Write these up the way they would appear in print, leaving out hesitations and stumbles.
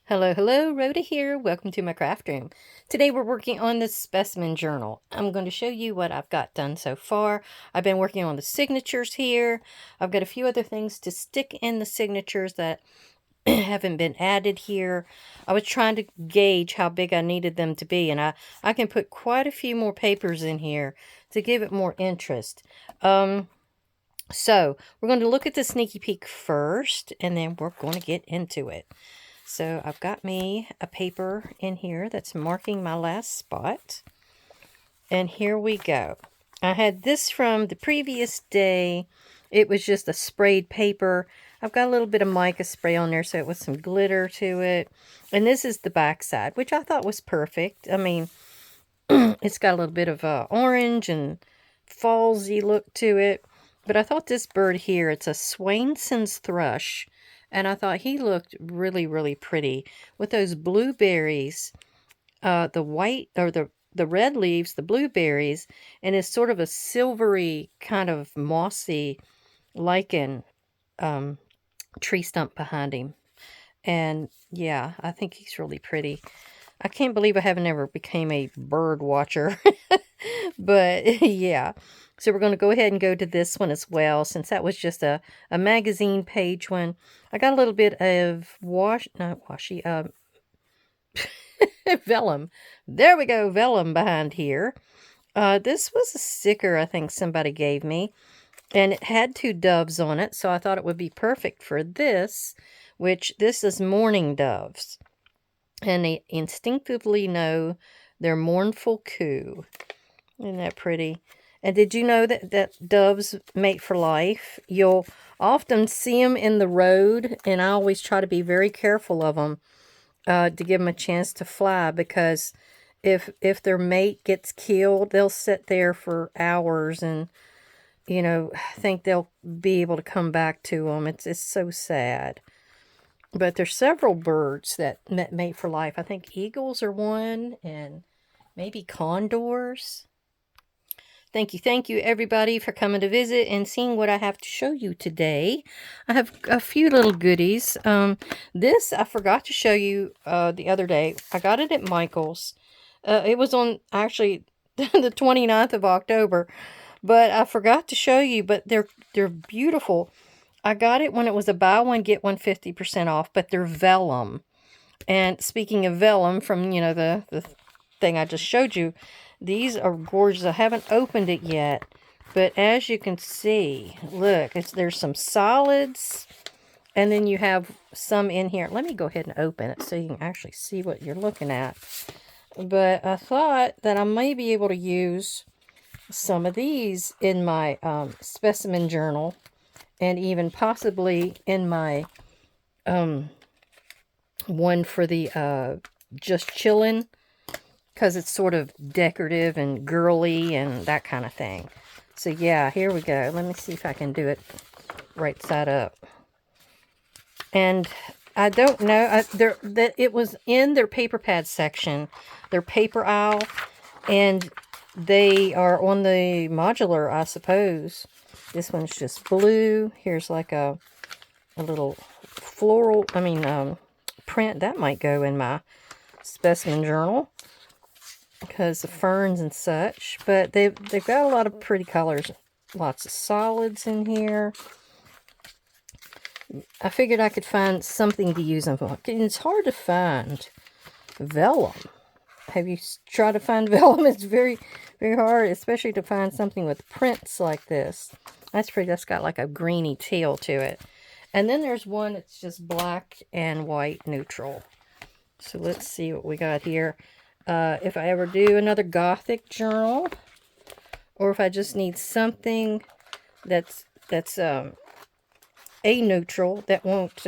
Hello, hello, Rhoda here. Welcome to my craft room. Today we're working on the specimen journal. I'm going to show you what I've got done so far. I've been working on the signatures here. I've got a few other things to stick in the signatures that haven't been added here. I was trying to gauge how big I needed them to be, and I can put quite a few more papers in here to give it more interest. So we're going to look at the sneaky peek first, and then we're going to get into it. So I've got me a paper in here that's marking my last spot. And here we go. I had this from the previous day. It was just a sprayed paper. I've got a little bit of mica spray on there, so it was some glitter to it. And this is the back side, which I thought was perfect. I mean, it's got a little bit of orange and fallsy look to it. But I thought this bird here, it's a Swainson's thrush. And I thought he looked really, really pretty with those blueberries, the white or the red leaves, the blueberries, and it's sort of a silvery kind of mossy lichen tree stump behind him. And yeah, I think he's really pretty. I can't believe I haven't ever became a bird watcher. But yeah, so we're going to go ahead and go to this one as well, since that was just a magazine page one. I got a little bit of vellum. There we go, vellum behind here. This was a sticker I think somebody gave me, and it had two doves on it, so I thought it would be perfect for this, which this is mourning doves. And they instinctively know their mournful coo. Isn't that pretty? And did you know that doves mate for life? You'll often see them in the road, and I always try to be very careful of them to give them a chance to fly, because if their mate gets killed, they'll sit there for hours and, you know, think they'll be able to come back to them. It's so sad. But there's several birds that mate for life. I think eagles are one, and maybe condors. Thank you everybody for coming to visit and seeing what I have to show you today. I have a few little goodies. This I forgot to show you the other day. I got it at Michael's. It was on actually the 29th of October, but I forgot to show you, but they're beautiful. I got it when it was a buy one get one 50% off, but they're vellum. And speaking of vellum, from the thing I just showed you, these are gorgeous. I haven't opened it yet, but as you can see, look, there's some solids, and then you have some in here. Let me go ahead and open it so you can actually see what you're looking at. But I thought that I may be able to use some of these in my specimen journal, and even possibly in my one for the just chillin', because it's sort of decorative and girly and that kind of thing. So yeah, here we go. Let me see if I can do it right side up. And I don't know, it was in their paper pad section, their paper aisle, and they are on the modular, I suppose. This one's just blue. Here's like a little floral, print. That might go in my specimen journal because of ferns and such. But they've got a lot of pretty colors. Lots of solids in here. I figured I could find something to use them for. It's hard to find vellum. Have you tried to find vellum? It's very, very hard, especially to find something with prints like this. That's pretty. That's got like a greeny tail to it. And then there's one that's just black and white neutral. So let's see what we got here. If I ever do another Gothic journal, or if I just need something that's a neutral that won't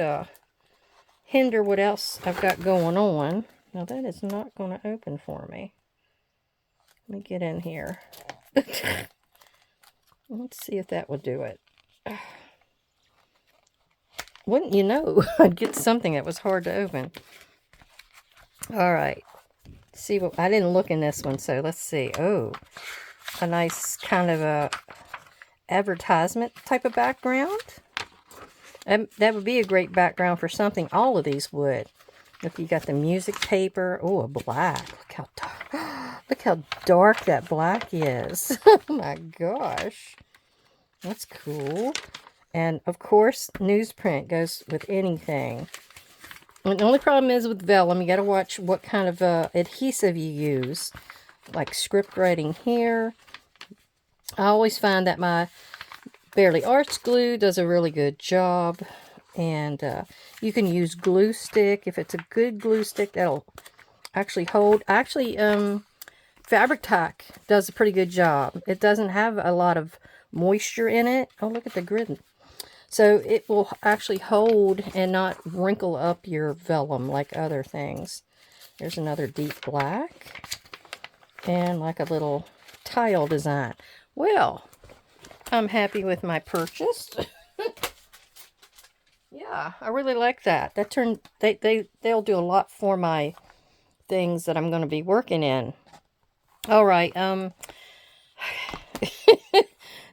hinder what else I've got going on. Now that is not going to open for me. Let me get in here. Let's see if that will do it. Wouldn't you know, I'd get something that was hard to open. All right. See what I didn't look in this one, so let's see. Oh, a nice kind of a advertisement type of background. That would be a great background for something. All of these would. Look, you got the music paper. Oh, a black. Look how dark. Look how dark that black is. Oh my gosh. That's cool. And of course, newsprint goes with anything. And the only problem is with vellum, you got to watch what kind of adhesive you use. Like script writing here. I always find that my Barely Arts glue does a really good job. And you can use glue stick. If it's a good glue stick, that'll actually hold. Actually, SIDETUCK does a pretty good job. It doesn't have a lot of moisture in it. Oh, look at the grid. So it will actually hold and not wrinkle up your vellum like other things. There's another deep black. And like a little tile design. Well, I'm happy with my purchase. Yeah, I really like that. That turned they'll do a lot for my things that I'm going to be working in. All right,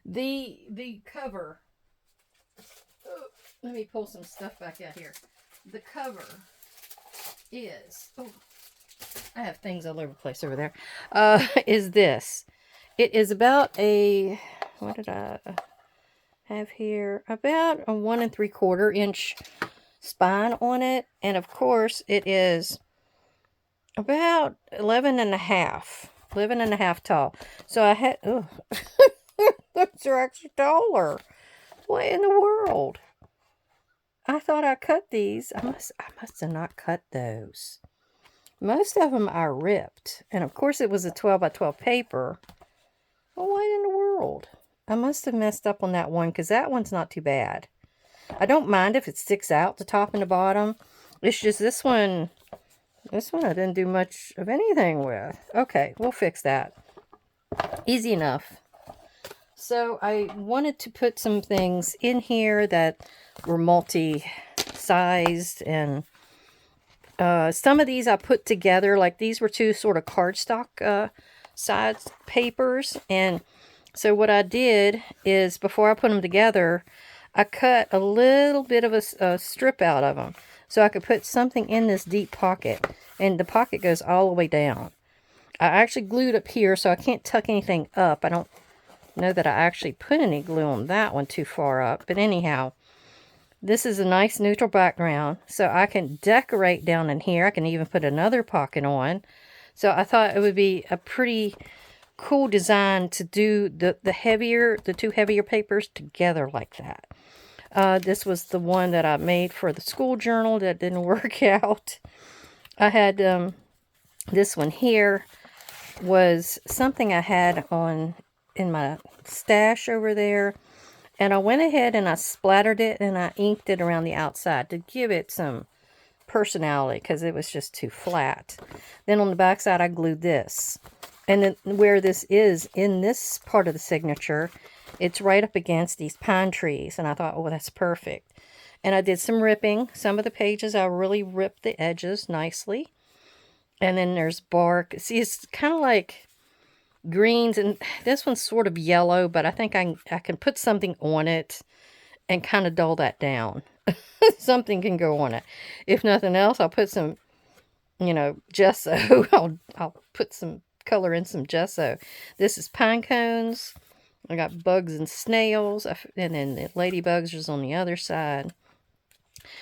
the cover. Oh, let me pull some stuff back out here. The cover is, oh, I have things all over the place over there. Is this. It is about a, what did I have here? About a 1 3/4 inch spine on it. And of course, it is about 11 and a half tall. So I had, oh, those are actually taller. What in the world? I thought I cut these. I must have not cut those. Most of them I ripped. And of course it was a 12 by 12 paper. Well, what in the world? I must have messed up on that one because that one's not too bad. I don't mind if it sticks out the top and the bottom. It's just this one I didn't do much of anything with. Okay, we'll fix that. Easy enough. So I wanted to put some things in here that were multi-sized, and some of these I put together. Like these were two sort of cardstock size papers, and so what I did is before I put them together, I cut a little bit of a strip out of them so I could put something in this deep pocket, and the pocket goes all the way down. I actually glued up here so I can't tuck anything up. I don't know that I actually put any glue on that one too far up, but anyhow, this is a nice neutral background, so I can decorate down in here. I can even put another pocket on. So I thought it would be a pretty cool design to do the two heavier papers together like that. This was the one that I made for the school journal that didn't work out. I had this one here was something I had in my stash over there, and I went ahead and I splattered it and I inked it around the outside to give it some personality because it was just too flat. Then on the back side I glued this, and then where this is in this part of the signature, it's right up against these pine trees, and I thought, oh, that's perfect. And I did some ripping. Some of the pages I really ripped the edges nicely, and then there's bark. See, it's kind of like greens, and this one's sort of yellow, but I think I can put something on it and kind of dull that down. Something can go on it. If nothing else, I'll put some, gesso. I'll put some color in some gesso. This is pine cones. I got bugs and snails, and then the ladybugs is on the other side.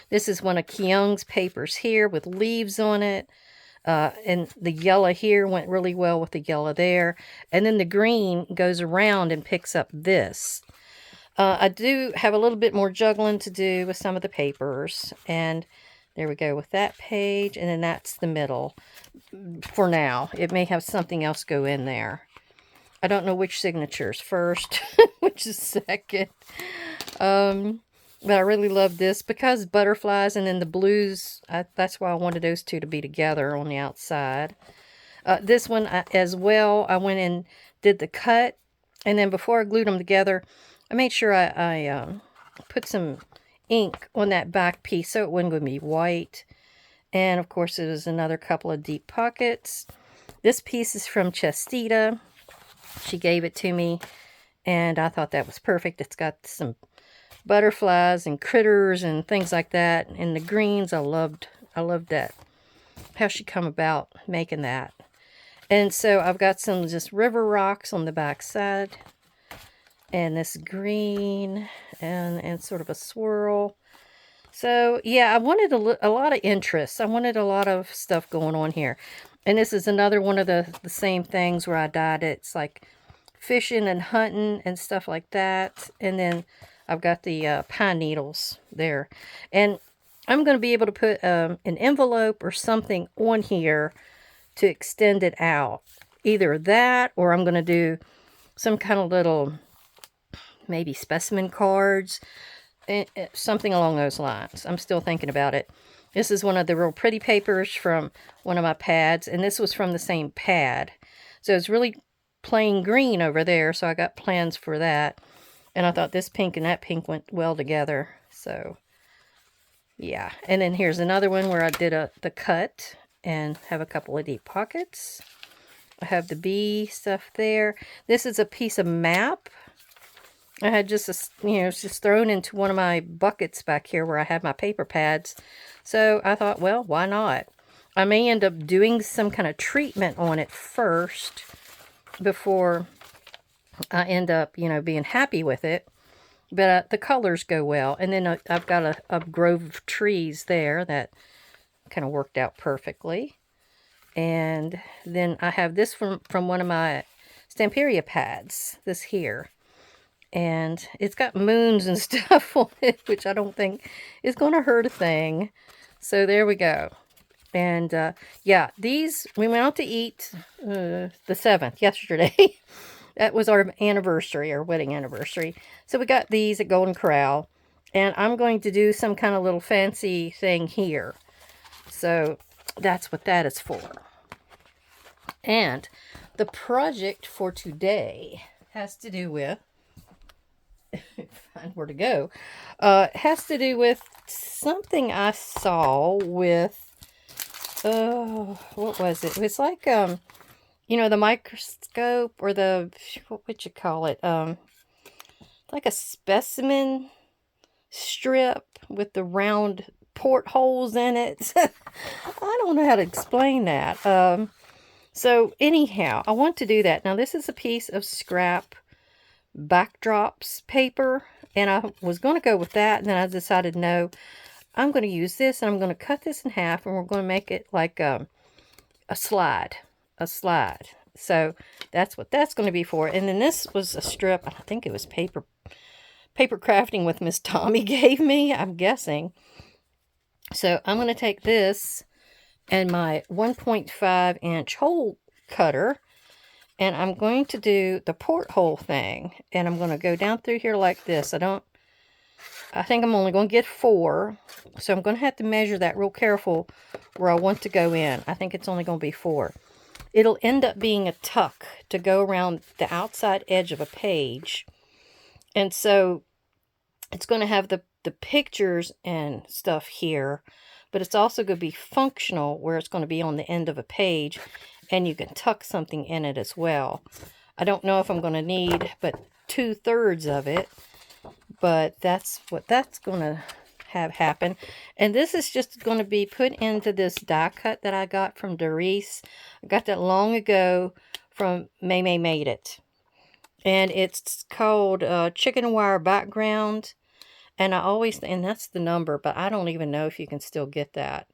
This is one of Kyung's papers here with leaves on it. And the yellow here went really well with the yellow there. And then the green goes around and picks up this. I do have a little bit more juggling to do with some of the papers. And there we go with that page. And then that's the middle for now. It may have something else go in there. I don't know which signature's first, which is second. But I really love this because butterflies and then the blues, that's why I wanted those two to be together on the outside. This one as well, I went and did the cut. And then before I glued them together, I made sure I put some ink on that back piece so it wasn't going to be white. And of course, it was another couple of deep pockets. This piece is from Chestita. She gave it to me, and I thought that was perfect. It's got some butterflies and critters and things like that, and the greens, I loved that how she come about making that. And so I've got some just river rocks on the back side. And this green and sort of a swirl. So, yeah, I wanted a lot of interest. I wanted a lot of stuff going on here. And this is another one of the same things where I dyed it. It's like fishing and hunting and stuff like that. And then I've got the pine needles there. And I'm going to be able to put an envelope or something on here to extend it out. Either that, or I'm going to do some kind of little, maybe specimen cards, something along those lines. I'm still thinking about it. This is one of the real pretty papers from one of my pads, and this was from the same pad. So it's really plain green over there, so I got plans for that. And I thought this pink and that pink went well together. So, yeah. And then here's another one where I did the cut and have a couple of deep pockets. I have the bee stuff there. This is a piece of map. I had just, it's just thrown into one of my buckets back here where I have my paper pads. So I thought, well, why not? I may end up doing some kind of treatment on it first before I end up, being happy with it. But the colors go well. And then I've got a grove of trees there that kind of worked out perfectly. And then I have this from one of my Stamperia pads, this here. And it's got moons and stuff on it, which I don't think is going to hurt a thing. So there we go. And yeah, these, we went out to eat the 7th, yesterday. That was our anniversary, our wedding anniversary. So we got these at Golden Corral. And I'm going to do some kind of little fancy thing here. So that's what that is for. And the project for today has to do with, find where to go, has to do with something I saw with, what was it? It's like, the microscope, or the, what would you call it? Like a specimen strip with the round portholes in it. I don't know how to explain that. So anyhow, I want to do that. Now this is a piece of scrap backdrops paper, and I was going to go with that, and then I decided no, I'm going to use this, and I'm going to cut this in half, and we're going to make it like a slide. So that's what that's going to be for. And then this was a strip, I think it was paper crafting with Miss Tommy gave me, I'm guessing. So I'm going to take this and my 1.5 inch hole cutter, and I'm going to do the porthole thing. And I'm going to go down through here like this. I think I'm only going to get 4. So I'm going to have to measure that real careful where I want to go in. I think it's only going to be 4. It'll end up being a tuck to go around the outside edge of a page. And so it's going to have the pictures and stuff here. But it's also going to be functional where it's going to be on the end of a page. And you can tuck something in it as well. I don't know if I'm going to need but 2/3 of it. But that's what that's going to have happen. And this is just going to be put into this die cut that I got from Doris. I got that long ago from May Made It. And it's called Chicken Wire Background. And and that's the number, but I don't even know if you can still get that.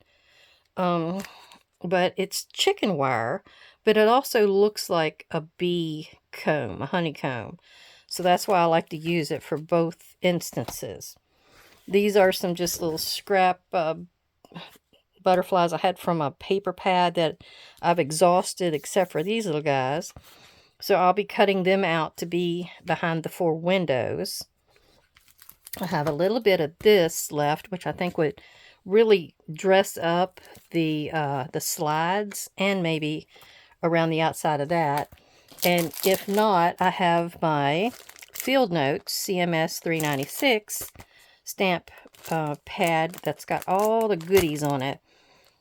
But it's chicken wire, but it also looks like a bee comb, a honeycomb. So that's why I like to use it for both instances. These are some just little scrap butterflies I had from a paper pad that I've exhausted, except for these little guys. So I'll be cutting them out to be behind the 4 windows. I have a little bit of this left, which I think would really dress up the slides, and maybe around the outside of that. And if not, I have my Field Notes CMS 396 stamp pad that's got all the goodies on it,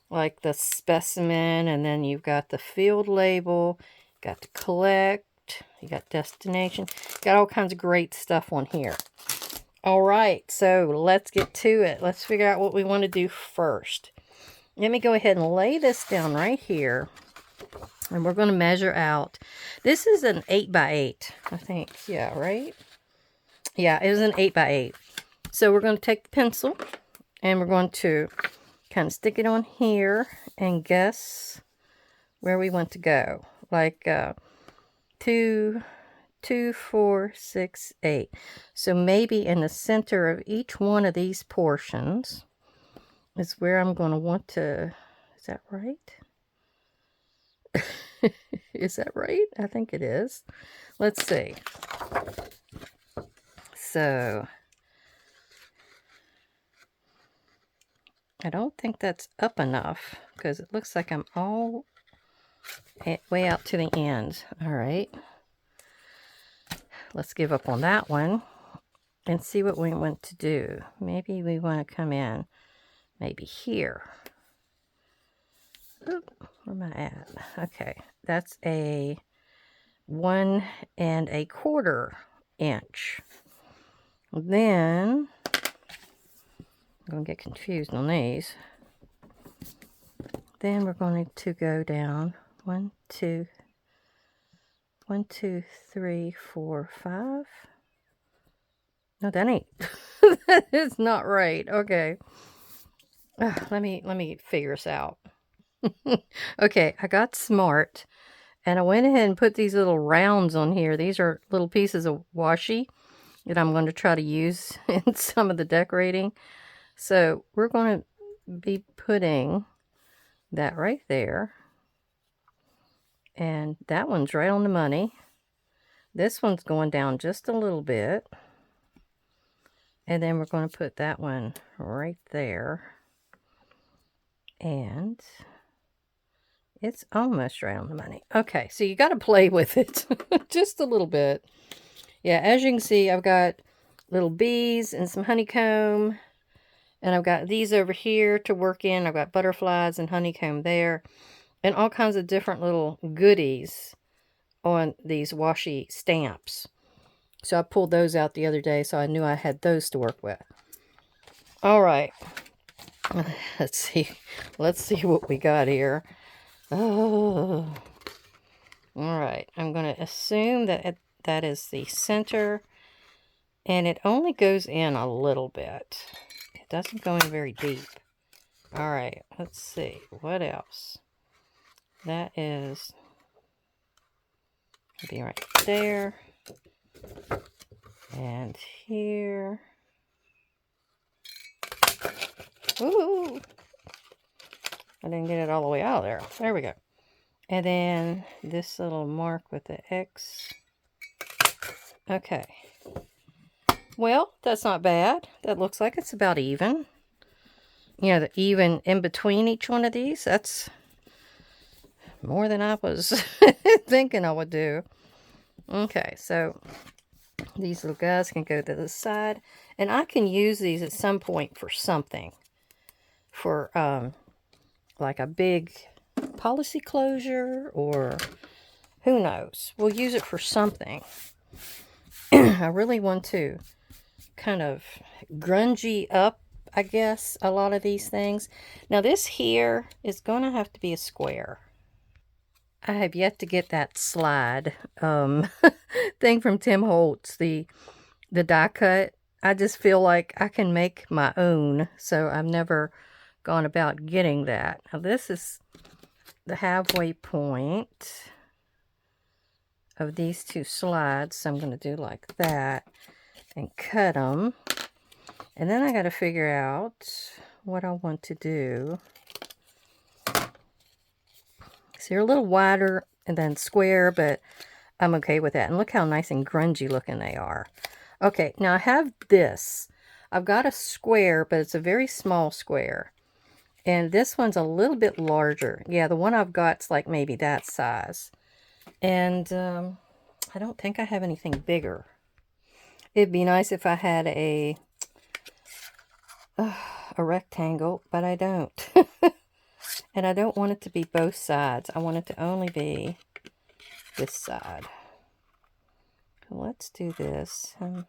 like the specimen, and then you've got the field label, got the collect, you got destination, got all kinds of great stuff on here. All right, so let's get to it. Let's figure out what we want to do first. let me go ahead and lay this down right here. And we're going to measure out. This is an 8 by 8, I think. Yeah, right? Yeah, it was an 8 by 8. So we're going to take the pencil and we're going to kind of stick it on here and guess where we want to go. Like 2, 4, 6, 8. So maybe in the center of each one of these portions is where I'm going to want to. Is that right? Is that right? I think it is. Let's see. So I don't think that's up enough because it looks like I'm all way out to the end. All right. Let's give up on that one and see what we want to do. Maybe we want to come in maybe here. Oop, where am I at? Okay, that's a 1 1/4 inch. Then I'm going to get confused on these. Then we're going to go down 1, 2, 3, 4, 5. No, that ain't. That is not right. Okay. Let me figure this out. Okay, I got smart and I went ahead and put these little rounds on here. These are little pieces of washi that I'm going to try to use in some of the decorating. So we're going to be putting that right there. And that one's right on the money. This one's going down just a little bit. And then we're going to put that one right there. And it's almost right on the money. Okay, so you got to play with it just a little bit. Yeah, as you can see, I've got little bees and some honeycomb. And I've got these over here to work in. I've got butterflies and honeycomb there. And all kinds of different little goodies on these washi stamps. So I pulled those out the other day, so I knew I had those to work with. All right. Let's see what we got here. Oh. All right. I'm going to assume that that is the center. And it only goes in a little bit. It doesn't go in very deep. All right. Let's see. What else? That is... be right there. And here. Ooh. I didn't get it all the way out of there. There we go. And then this little mark with the X. Okay. Well, that's not bad. That looks like it's about even. You know, the even in between each one of these, that's more than I was thinking I would do. Okay, so these little guys can go to the side. And I can use these at some point for something. For, like a big policy closure, or who knows. We'll use it for something. I really want to kind of grungy up, I guess, a lot of these things. Now this here is going to have to be a square. I have yet to get that slide thing from Tim Holtz, the die cut. I just feel like I can make my own, so I've never gone about getting that. Now this is the halfway point of these two slides, so I'm going to do like that and cut them. And then I got to figure out what I want to do. So they're a little wider and then square, but I'm okay with that. And look how nice and grungy looking they are. Okay, now I have this. I've got a square, but it's a very small square. And this one's a little bit larger. Yeah, the one I've got's like maybe that size. And I don't think I have anything bigger. It'd be nice if I had a rectangle, but I don't. And I don't want it to be both sides. I want it to only be this side. Let's do this. I'm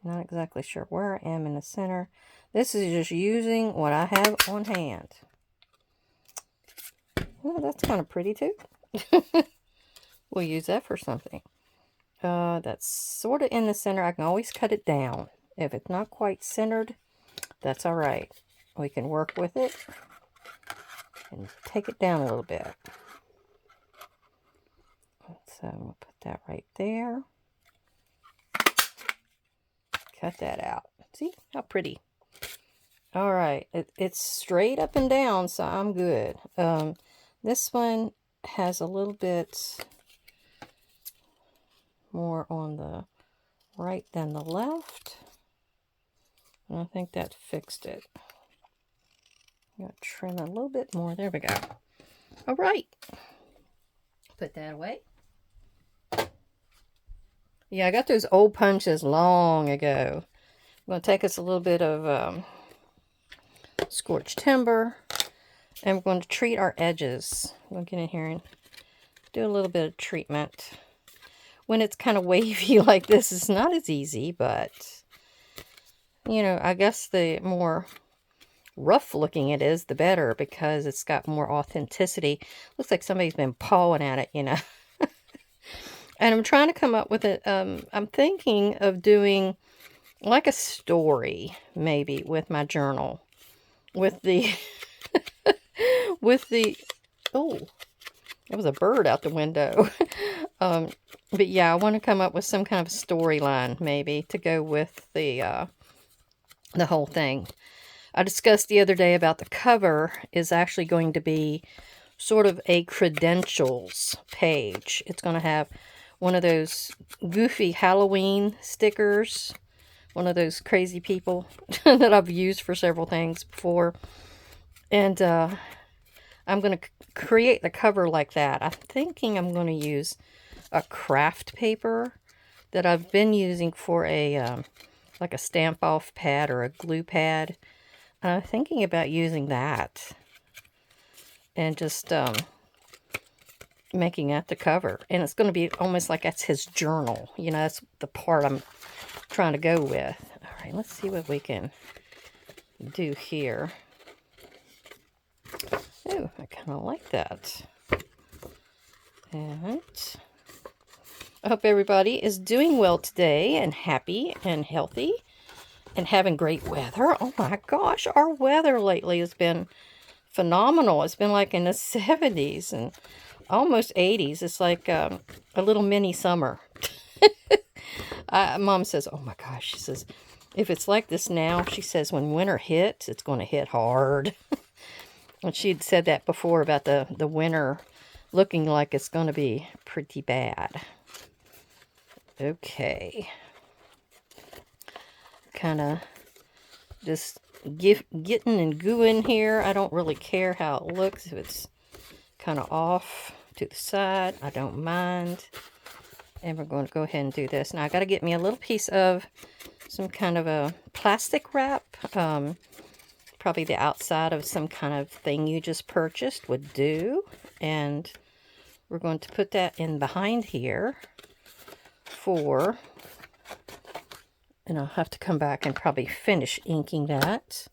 not exactly sure where I am in the center. This is just using what I have on hand. Well, that's kind of pretty too. We'll use that for something. That's sort of in the center. I can always cut it down. If it's not quite centered, that's all right. We can work with it and take it down a little bit. So we'll put that right there. Cut that out. See how pretty. All right, it's straight up and down, so I'm good. This one has a little bit more on the right than the left. And I think that fixed it. I'm going to trim a little bit more. There we go. All right. Put that away. Yeah, I got those old punches long ago. I'm going to take us a little bit of scorched timber. And we're going to treat our edges. I'm going to get in here and do a little bit of treatment. When it's kind of wavy like this, it's not as easy, but, you know, I guess the more rough looking it is, the better, because it's got more authenticity. Looks like somebody's been pawing at it, you know. And I'm trying to come up with it. I'm thinking of doing like a story, maybe, with my journal. With the, oh, there was a bird out the window. But yeah, I want to come up with some kind of storyline, maybe, to go with the whole thing. I discussed the other day about the cover is actually going to be sort of a credentials page. It's going to have one of those goofy Halloween stickers, one of those crazy people that I've used for several things before. And I'm going to create the cover like that. I'm thinking I'm going to use a craft paper that I've been using for a like a stamp off pad or a glue pad. I'm thinking about using that and just making that the cover. And it's going to be almost like that's his journal. You know, that's the part I'm trying to go with. All right, let's see what we can do here. Oh, I kind of like that. And I hope everybody is doing well today and happy and healthy and having great weather. Oh my gosh, our weather lately has been phenomenal. It's been like in the 70s and almost 80s. It's like a little mini summer. Mom says, oh my gosh, she says, if it's like this now, she says, when winter hits, it's going to hit hard. And she had said that before about the winter looking like it's going to be pretty bad. Okay. Kind of just getting and gooing here. I don't really care how it looks. If it's kind of off to the side, I don't mind. And we're going to go ahead and do this. Now I got to get me a little piece of some kind of a plastic wrap. Probably the outside of some kind of thing you just purchased would do. And we're going to put that in behind here for, and I'll have to come back and probably finish inking that.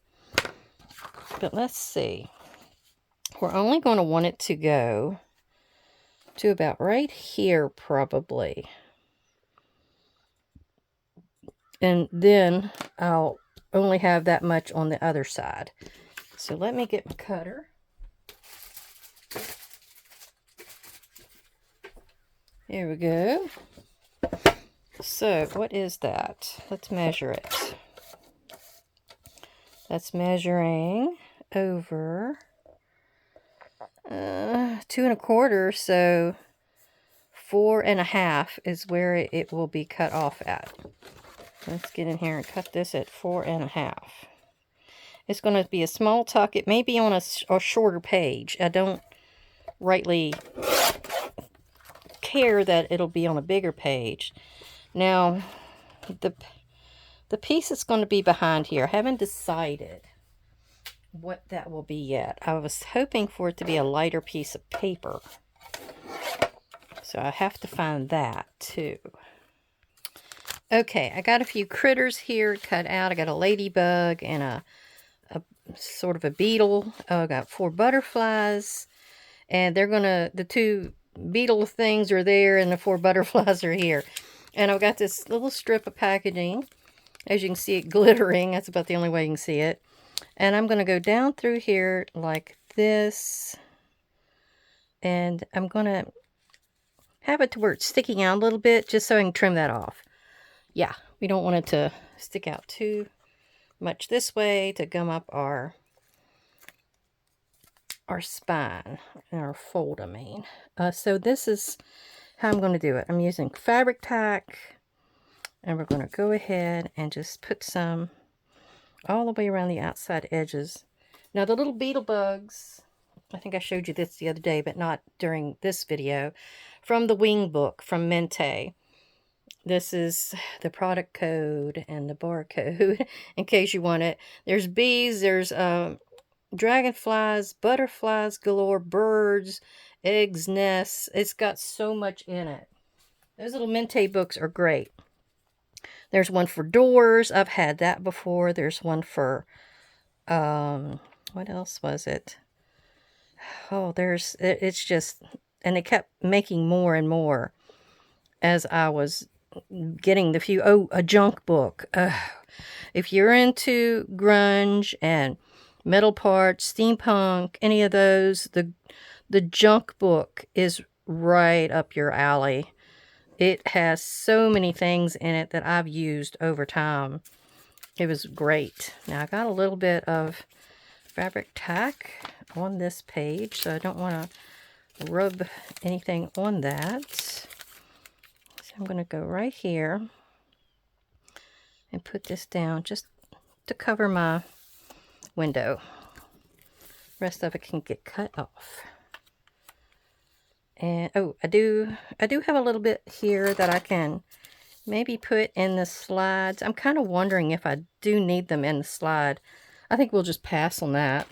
But let's see. We're only going to want it to go to about right here probably. And then I'll only have that much on the other side. So let me get my cutter. Here we go. So what is that? Let's measure it. That's measuring over 2 1/4, so 4 1/2 is where it will be cut off at. Let's get in here and cut this at 4 1/2. It's going to be a small tuck. It may be on a shorter page. I don't rightly care that it'll be on a bigger page. Now, the piece that's going to be behind here, I haven't decided what that will be yet. I was hoping for it to be a lighter piece of paper. So I have to find that too. Okay, I got a few critters here cut out. I got a ladybug and a sort of a beetle. I got 4 butterflies, and the 2 beetle things are there and the 4 butterflies are here. And I've got this little strip of packaging. As you can see it glittering. That's about the only way you can see it. And I'm going to go down through here like this. And I'm going to have it to where it's sticking out a little bit just so I can trim that off. Yeah, we don't want it to stick out too much this way to gum up our spine, our fold, I mean. So this is how I'm going to do it. I'm using fabric tack, and we're going to go ahead and just put some all the way around the outside edges. Now the little beetle bugs, I think I showed you this the other day, but not during this video, from the Wing Book from Mente. This is the product code and the barcode in case you want it. There's bees, there's dragonflies, butterflies galore, birds, eggs, nests. It's got so much in it. Those little Mente books are great. There's one for doors. I've had that before. There's one for, what else was it? Oh, it's just, and they kept making more and more as I was getting the few. Oh, a junk book. If you're into grunge and metal parts, steampunk, any of those, the junk book is right up your alley. It has so many things in it that I've used over time. It was great. Now I got a little bit of fabric tack on this page, so I don't want to rub anything on that. So I'm going to go right here and put this down just to cover my window. Rest of it can get cut off. And oh, I do have a little bit here that I can maybe put in the slides. I'm kind of wondering if I do need them in the slide. I think we'll just pass on that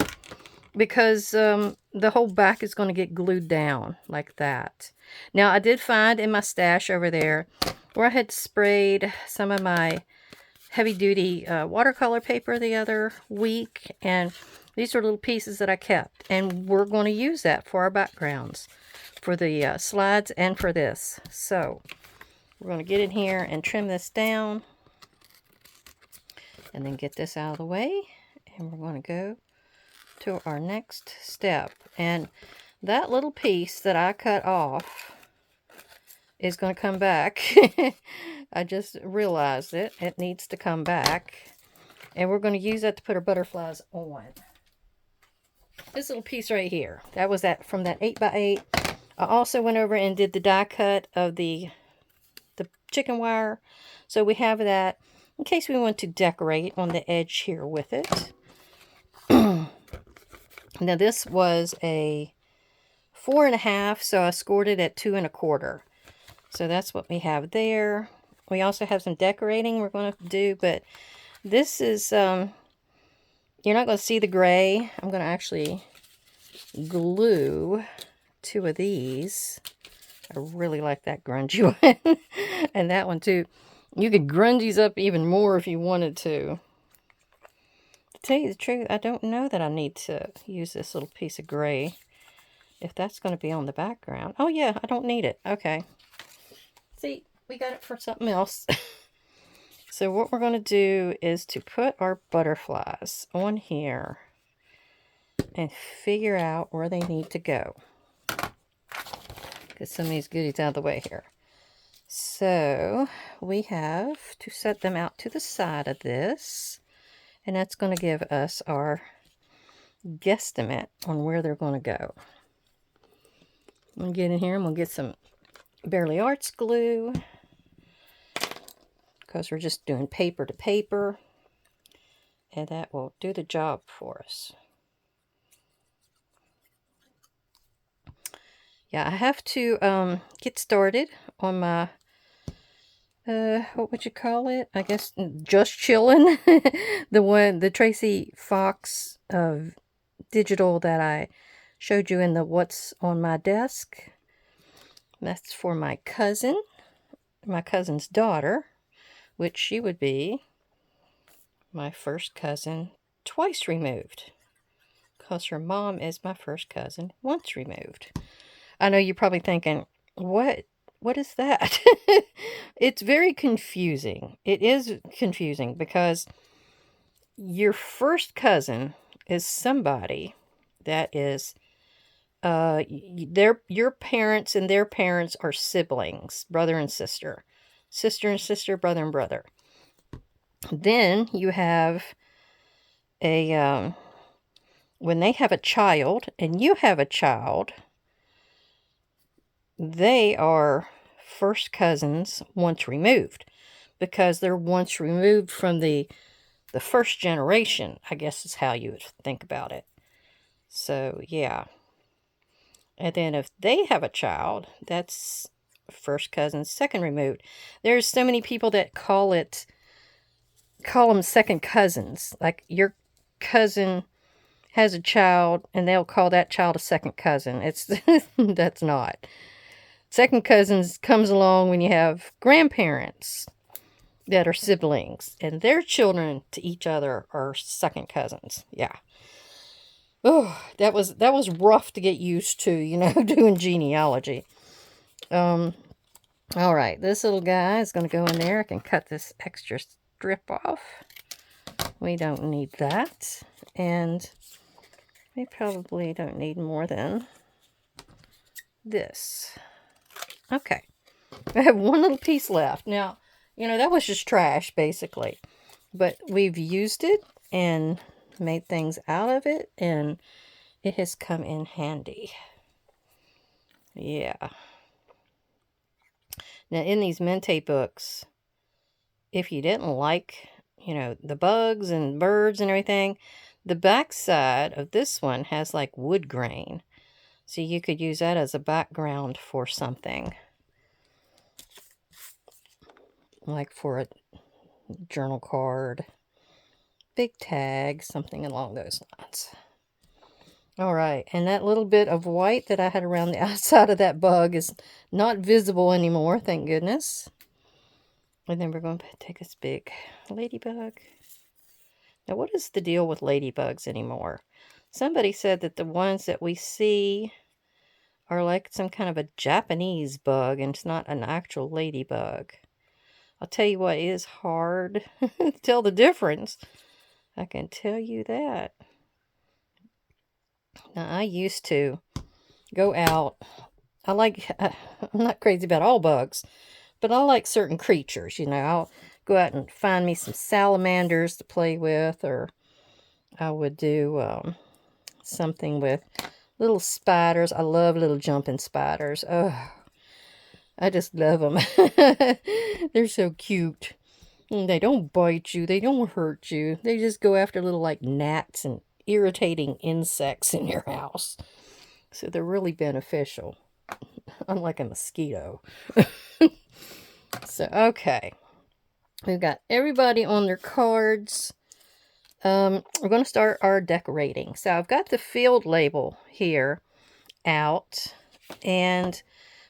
because the whole back is going to get glued down like that. Now I did find in my stash over there where I had sprayed some of my heavy-duty watercolor paper the other week, and these are little pieces that I kept, and we're going to use that for our backgrounds, for the slides and for this. So we're going to get in here and trim this down and then get this out of the way, and we're going to go to our next step. And that little piece that I cut off is going to come back. I just realized it. It needs to come back. And we're going to use that to put our butterflies on. This little piece right here. That was that from that 8x8. I also went over and did the die cut of the chicken wire. So we have that in case we want to decorate on the edge here with it. Now this was a 4.5, so I scored it at 2 1/4. So that's what we have there. We also have some decorating we're going to do, but this is, you're not going to see the gray. I'm going to actually glue 2 of these. I really like that grungy one. And that one too. You could grunge these up even more if you wanted to. To tell you the truth, I don't know that I need to use this little piece of gray. If that's going to be on the background. Oh yeah, I don't need it. Okay. See, we got it for something else. So what we're going to do is to put our butterflies on here and figure out where they need to go. Get some of these goodies out of the way here. So we have to set them out to the side of this, and that's going to give us our guesstimate on where they're going to go. I'm going to get in here and we'll get some Barely Arts glue, because we're just doing paper to paper, and that will do the job for us. Yeah, I have to get started on my what would you call it? I guess just chilling. the Tracy Fox digital that I showed you in the What's on My Desk. That's for my cousin's daughter. which she would be my first cousin twice removed, because her mom is my first cousin once removed. I know you're probably thinking, what is that? It's very confusing. It is confusing because your first cousin is somebody that is your parents and their parents are siblings, brother and sister, sister and sister, brother and brother. Then you have a when they have a child and you have a child, they are first cousins once removed, because they're once removed from the first generation, I guess is how you would think about it. So, yeah. And then if they have a child, that's first cousin, second removed. There's so many people that call them second cousins. Like your cousin has a child and they'll call that child a second cousin. It's that's not. Second cousins comes along when you have grandparents that are siblings and their children to each other are second cousins. Yeah. Oh, that was rough to get used to, doing genealogy. All right, this little guy is going to go in there. I can cut this extra strip off. We don't need that. And we probably don't need more than this. Okay. I have one little piece left. Now, that was just trash, basically. But we've used it and made things out of it, and it has come in handy. Yeah. Now, in these Mente books, if you didn't like, the bugs and birds and everything, the back side of this one has like wood grain. So you could use that as a background for something. Like for a journal card, big tag, something along those lines. All right, and that little bit of white that I had around the outside of that bug is not visible anymore, thank goodness. And then we're going to take this big ladybug. Now, what is the deal with ladybugs anymore? Somebody said that the ones that we see are like some kind of a Japanese bug, and it's not an actual ladybug. I'll tell you what, it is hard to tell the difference. I can tell you that. Now, I used to go out. I'm not crazy about all bugs, but I like certain creatures, I'll go out and find me some salamanders to play with, or I would do something with little spiders. I love little jumping spiders. Oh, I just love them. They're so cute. They don't bite you. They don't hurt you. They just go after little like gnats and irritating insects in your house. So they're really beneficial. Unlike a mosquito. So, okay. We've got everybody on their cards. We're going to start our decorating. So I've got the field label here out. And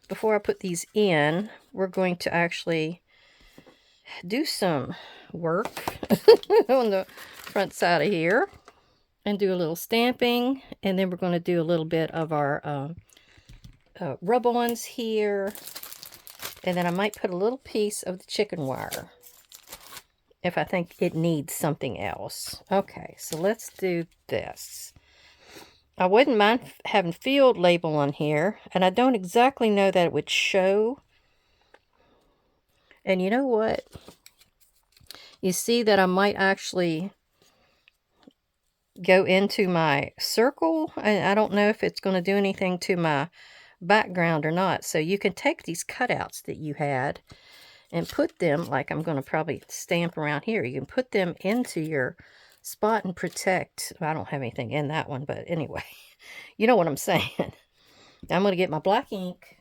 before I put these in, we're going to actually do some work on the front side of here. And do a little stamping. And then we're going to do a little bit of our rub-ons here. And then I might put a little piece of the chicken wire if I think it needs something else. Okay, so let's do this. I wouldn't mind having field label on here, and I don't exactly know that it would show. And you know what? You see that I might actually go into my circle. I don't know if it's going to do anything to my background or not. So you can take these cutouts that you had and put them, like I'm going to probably stamp around here. You can put them into your spot and protect. I don't have anything in that one, but anyway, you know what I'm saying. I'm going to get my black ink.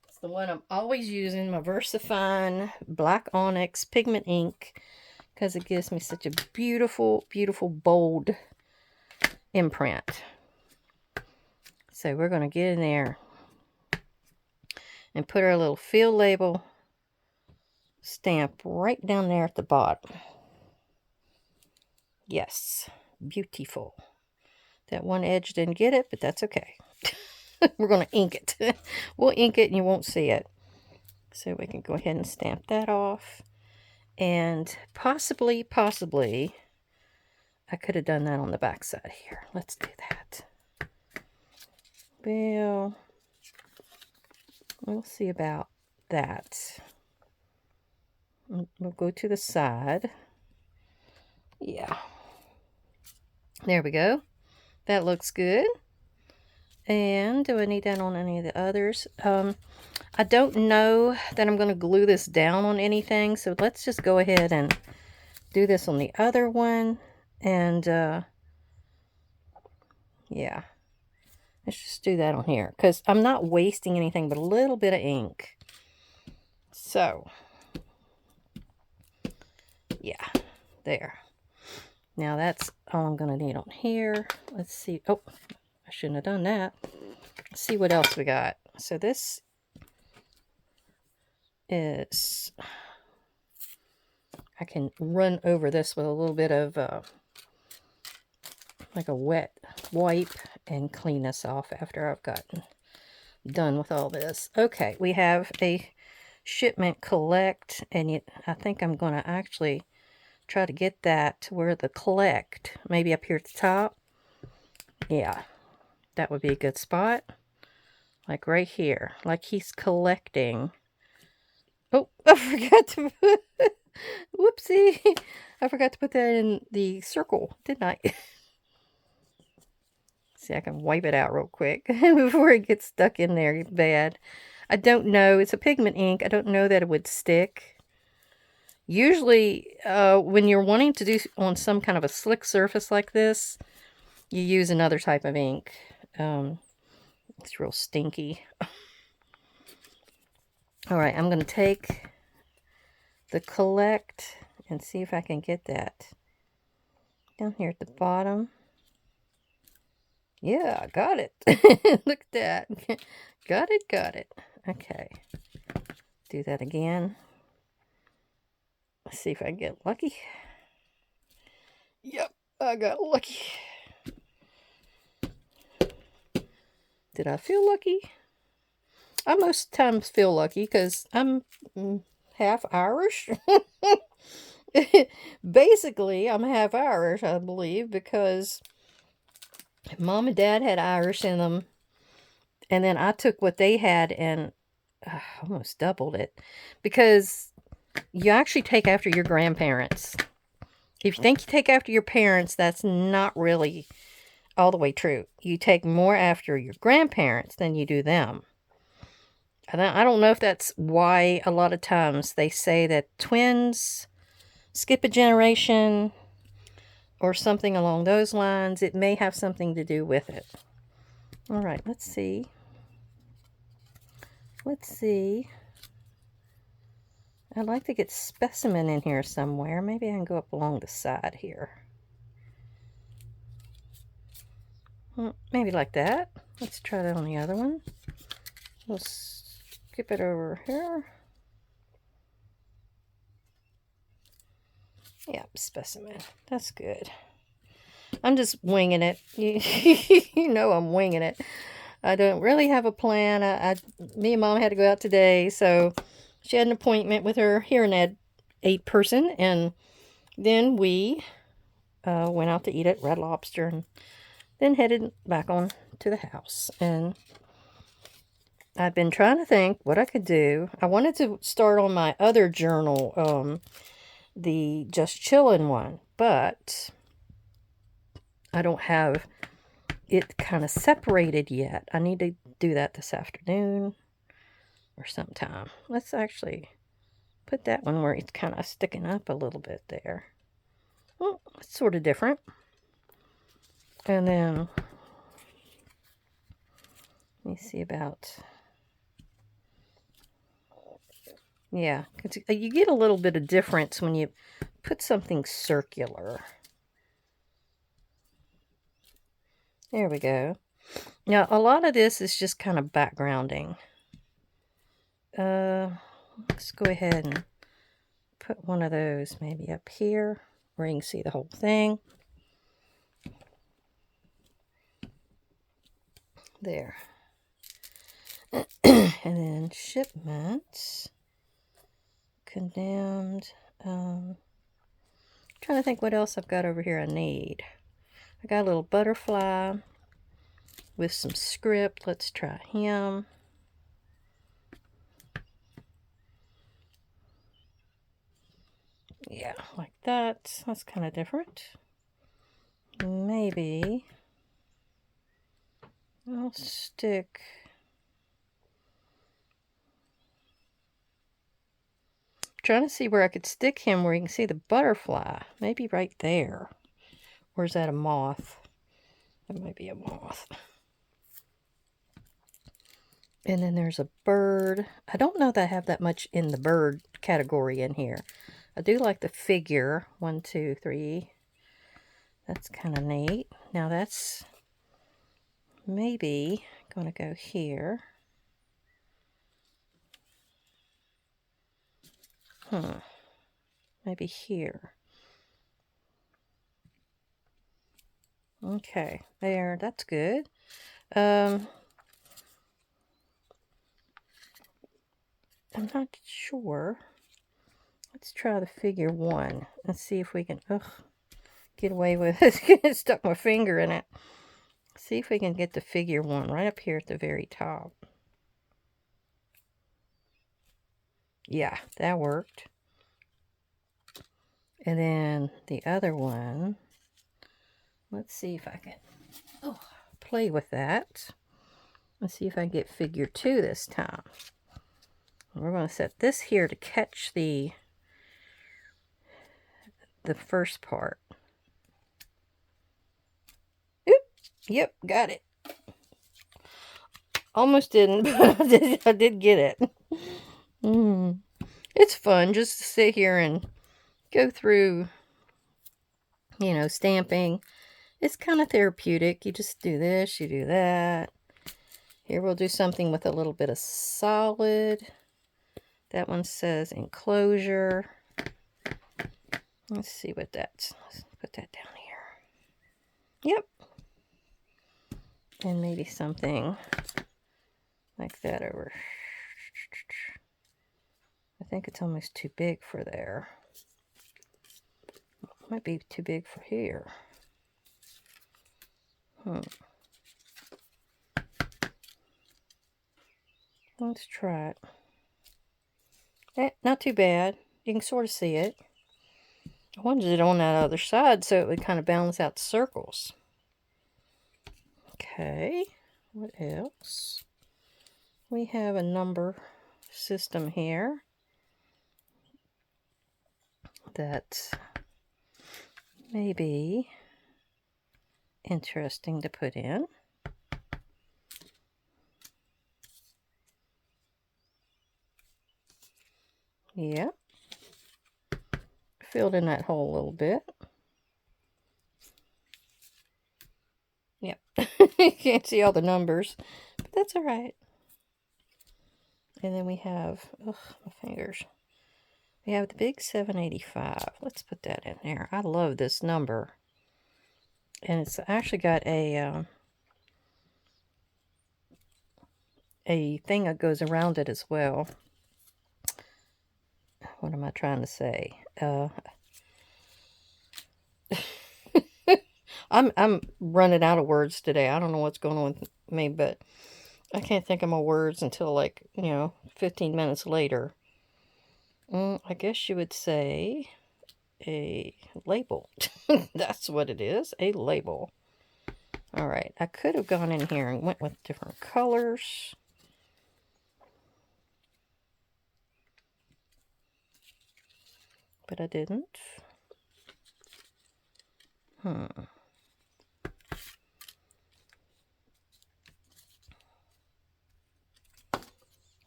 It's the one I'm always using, my VersaFine Black Onyx Pigment Ink, because it gives me such a beautiful, beautiful, bold imprint. So we're going to get in there and put our little field label stamp right down there at the bottom. Yes, beautiful. That one edge didn't get it, but that's okay. We're going to ink it. We'll ink it and you won't see it. So we can go ahead and stamp that off. And possibly, I could have done that on the back side here. Let's do that. Well, we'll see about that. We'll go to the side. Yeah. There we go. That looks good. And do I need that on any of the others? I don't know that I'm going to glue this down on anything, so let's just go ahead and do this on the other one. And yeah, let's just do that on here because I'm not wasting anything but a little bit of ink. So yeah, there. Now that's all I'm going to need on here. Let's see. Oh, I shouldn't have done that. Let's see what else we got. So this is, I can run over this with a little bit of like a wet wipe and clean this off after I've gotten done with all this. Okay, we have a shipment collect, and I think I'm going to actually try to get that to where the collect, maybe up here at the top. Yeah, that would be a good spot. Like right here, like he's collecting. Oh, I forgot to put, whoopsie. I forgot to put that in the circle, didn't I? See, I can wipe it out real quick before it gets stuck in there bad. I don't know. It's a pigment ink. I don't know that it would stick. Usually, when you're wanting to do on some kind of a slick surface like this, you use another type of ink. It's real stinky. All right, I'm going to take the collect and see if I can get that down here at the bottom. Yeah, I got it. Look at that. Got it. Okay. Do that again. Let's see if I can get lucky. Yep, I got lucky. Did I feel lucky? I most times feel lucky because I'm half Irish. Basically, I'm half Irish, I believe, because Mom and Dad had Irish in them. And then I took what they had and almost doubled it. Because you actually take after your grandparents. If you think you take after your parents, that's not really all the way true. You take more after your grandparents than you do them. And I don't know if that's why a lot of times they say that twins skip a generation or something along those lines. It may have something to do with it. All right, let's see. I'd like to get specimen in here somewhere. Maybe I can go up along the side here. Maybe like that. Let's try that on the other one. We'll skip it over here. Yeah, specimen. That's good. I'm just winging it. You know I'm winging it. I don't really have a plan. Me and Mom had to go out today, so she had an appointment with her hearing aid person, and then we went out to eat at Red Lobster, and then headed back on to the house. And I've been trying to think what I could do. I wanted to start on my other journal, the Just Chillin' one, but I don't have it kind of separated yet. I need to do that this afternoon or sometime. Let's actually put that one where it's kind of sticking up a little bit there. Well, it's sort of different. And then, let me see about, yeah, you get a little bit of difference when you put something circular. There we go. Now, a lot of this is just kind of backgrounding. Let's go ahead and put one of those maybe up here where you can see the whole thing. There. And then shipments. Condemned. Trying to think what else I've got over here I need. I got a little butterfly with some script. Let's try him. Yeah, like that. That's kind of different. Maybe I'll stick... Trying to see where I could stick him where you can see the butterfly. Maybe right there. Or is that a moth? That might be a moth. And then there's a bird. I don't know that I have that much in the bird category in here. I do like the figure. 1, 2, 3. That's kind of neat. Now that's maybe going to go here. Maybe here. Okay, there. That's good. I'm not sure. Let's try the figure 1 and see if we can get away with it. Stuck my finger in it. See if we can get the figure 1 right up here at the very top. Yeah, that worked. And then the other one, let's see if I can play with that. Let's see if I can get figure 2 this time. We're going to set this here to catch the first part. Oop, yep, got it. Almost didn't, but I did get it. It's fun just to sit here and go through, you know, stamping. It's kind of therapeutic. You just do this, you do that. Here we'll do something with a little bit of solid. That one says enclosure. Let's see what that's. Let's put that down here. Yep. And maybe something like that over. I think it's almost too big for there. Might be too big for here. Let's try it. Not too bad. You can sort of see it. I wanted it on that other side so it would kind of balance out the circles. Okay, what else? We have a number system here that may be interesting to put in. Yep. Filled in that hole a little bit. Yep. You can't see all the numbers, but that's all right. And then we have, my fingers. We have the big 785. Let's put that in there. I love this number. And it's actually got a thing that goes around it as well. What am I trying to say? I'm running out of words today. I don't know what's going on with me, but I can't think of my words until, like, 15 minutes later. I guess you would say a label. That's what it is, a label. All right, I could have gone in here and went with different colors. But I didn't.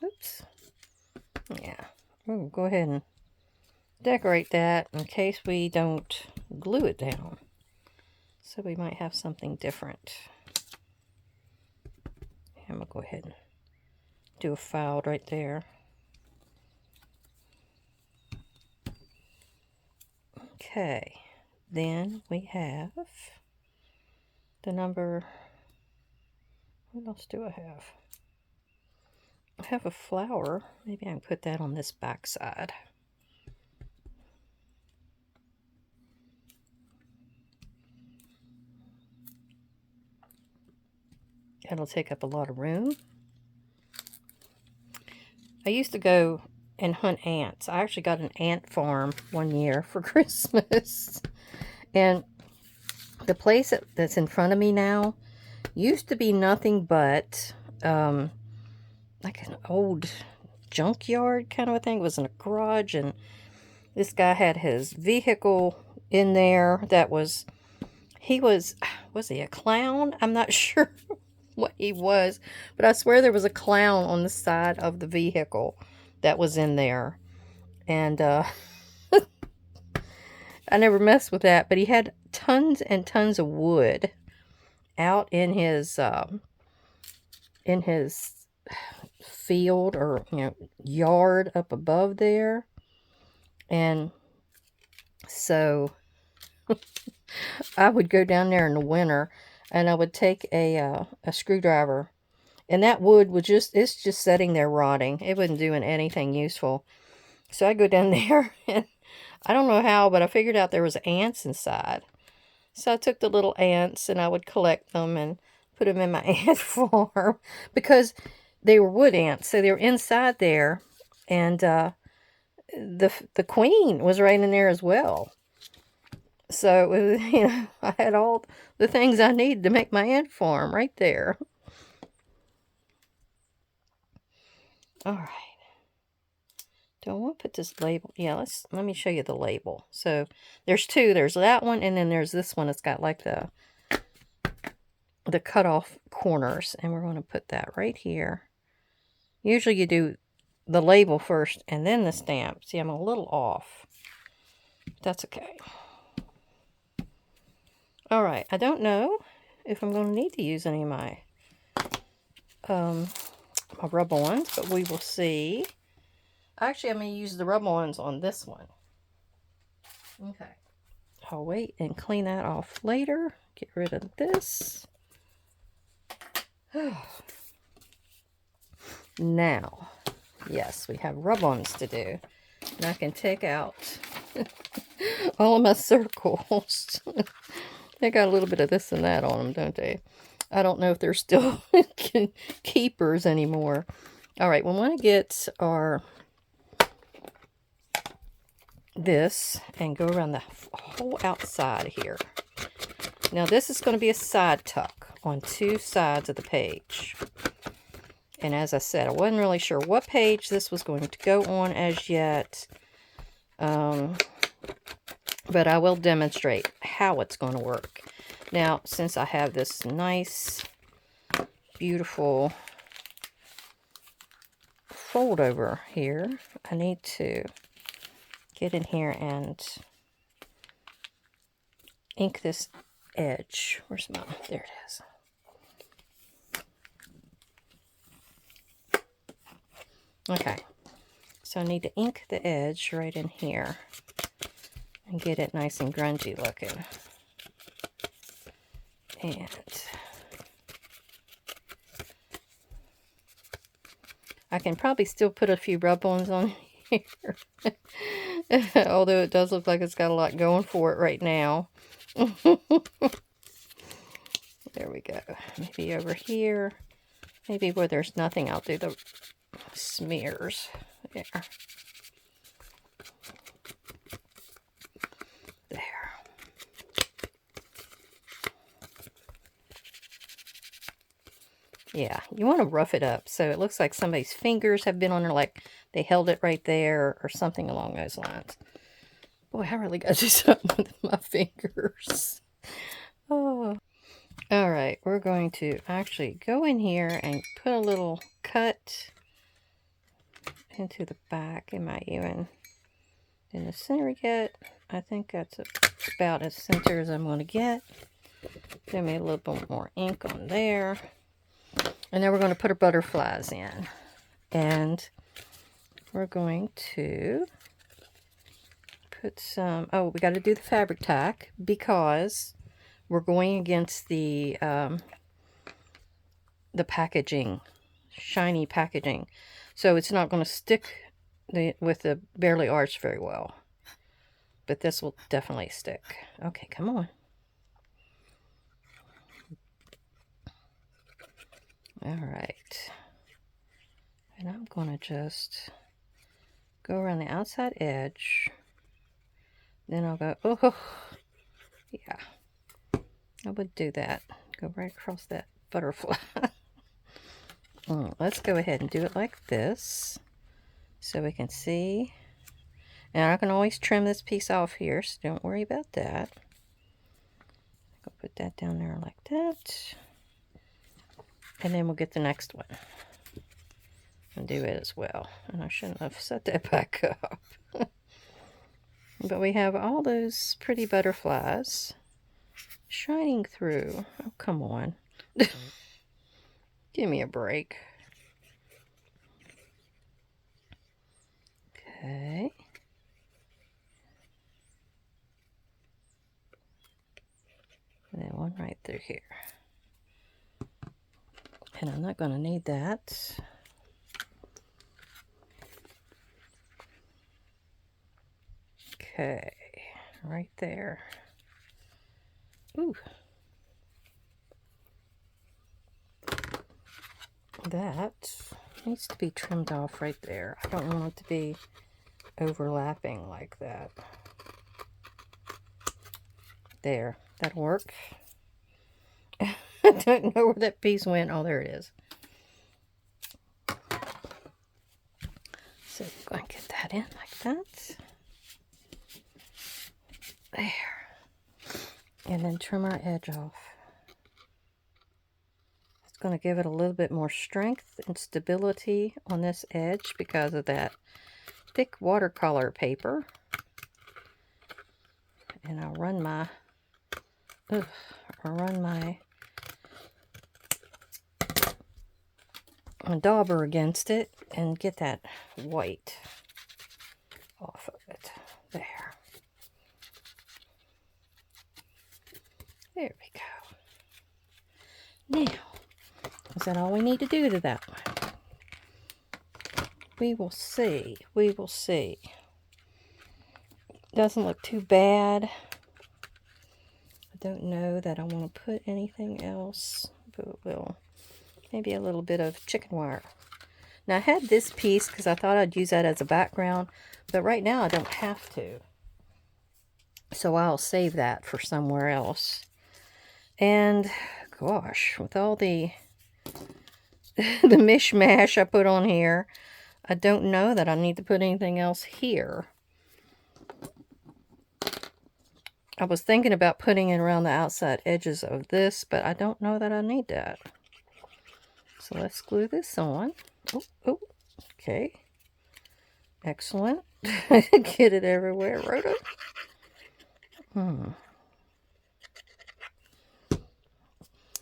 Oops. Yeah. We'll go ahead and decorate that in case we don't glue it down. So we might have something different. I'm going to go ahead and do a fold right there. Okay, then we have the number, what else do I have? I have a flower. Maybe I can put that on this back side. That'll take up a lot of room. I used to go and hunt ants. I actually got an ant farm one year for Christmas. And the place that's in front of me now used to be nothing but like an old junkyard kind of a thing. It was in a garage, and this guy had his vehicle in there that was he was he a clown? I'm not sure what he was, but I swear there was a clown on the side of the vehicle that was in there. And I never messed with that, but he had tons and tons of wood out in his field, or yard up above there. And so I would go down there in the winter, and I would take a screwdriver, and that wood was it's just sitting there rotting. It wasn't doing anything useful. So I go down there, and I don't know how, but I figured out there was ants inside. So I took the little ants, and I would collect them and put them in my ant farm, because they were wood ants, so they were inside there, and the queen was right in there as well. So it was, I had all the things I needed to make my ant farm right there. All right. Do I want to put this label? Yeah, let me show you the label. So there's two. There's that one, and then there's this one. It's got like the cut off corners, and we're going to put that right here. Usually you do the label first and then the stamp. See, I'm a little off. That's okay. All right, I don't know if I'm going to need to use any of my rub-ons, but we will see. Actually, I'm going to use the rub-ons on this one. Okay. I'll wait and clean that off later. Get rid of this. Now, yes, we have rub-ons to do. And I can take out all of my circles. They got a little bit of this and that on them, don't they? I don't know if they're still keepers anymore. All right, we want to get our this and go around the whole outside here. Now this is going to be a side tuck on two sides of the page. And as I said, I wasn't really sure what page this was going to go on as yet. But I will demonstrate how it's going to work. Now, since I have this nice, beautiful fold over here, I need to get in here and ink this edge. Where's my, there it is. Okay, so I need to ink the edge right in here and get it nice and grungy looking. And I can probably still put a few rub-ons on here. Although it does look like it's got a lot going for it right now. There we go. Maybe over here. Maybe where there's nothing, I'll do the smears. There. There. Yeah, you want to rough it up so it looks like somebody's fingers have been on there, like they held it right there or something along those lines. Boy, I really got to do something with my fingers. Oh. All right, we're going to actually go in here and put a little cut into the back. Am I even in the center yet? I think that's about as center as I'm going to get. Give me a little bit more ink on there. And then we're going to put our butterflies in. And we're going to put some, oh, we got to do the fabric tack because we're going against the packaging, shiny packaging. So it's not going to stick with the barely arched very well. But this will definitely stick. Okay, come on. All right. And I'm going to just go around the outside edge. Then I'll go, oh, yeah. I would do that. Go right across that butterfly. Let's go ahead and do it like this so we can see. And I can always trim this piece off here, so don't worry about that. I'll put that down there like that. And then we'll get the next one and do it as well. And I shouldn't have set that back up. But we have all those pretty butterflies shining through. Oh, come on. Give me a break. Okay. And then one right through here. And I'm not going to need that. Okay, right there. Ooh. That needs to be trimmed off right there. I don't want it to be overlapping like that. There, that'll work. I don't know where that piece went. Oh, there it is. So I'm going to get that in like that. There. And then trim our edge off. It's going to give it a little bit more strength and stability on this edge because of that thick watercolor paper. And I'll run my dauber against it and get that white off of it. There. There we go. Now, is that all we need to do to that one? We will see. We will see. Doesn't look too bad. I don't know that I want to put anything else, but we'll maybe a little bit of chicken wire. Now I had this piece because I thought I'd use that as a background, but right now I don't have to. So I'll save that for somewhere else. And gosh, with all the mishmash I put on here, I don't know that I need to put anything else here. I was thinking about putting it around the outside edges of this, but I don't know that I need that. So let's glue this on. Oh, okay. Excellent. Get it everywhere, Rhoda.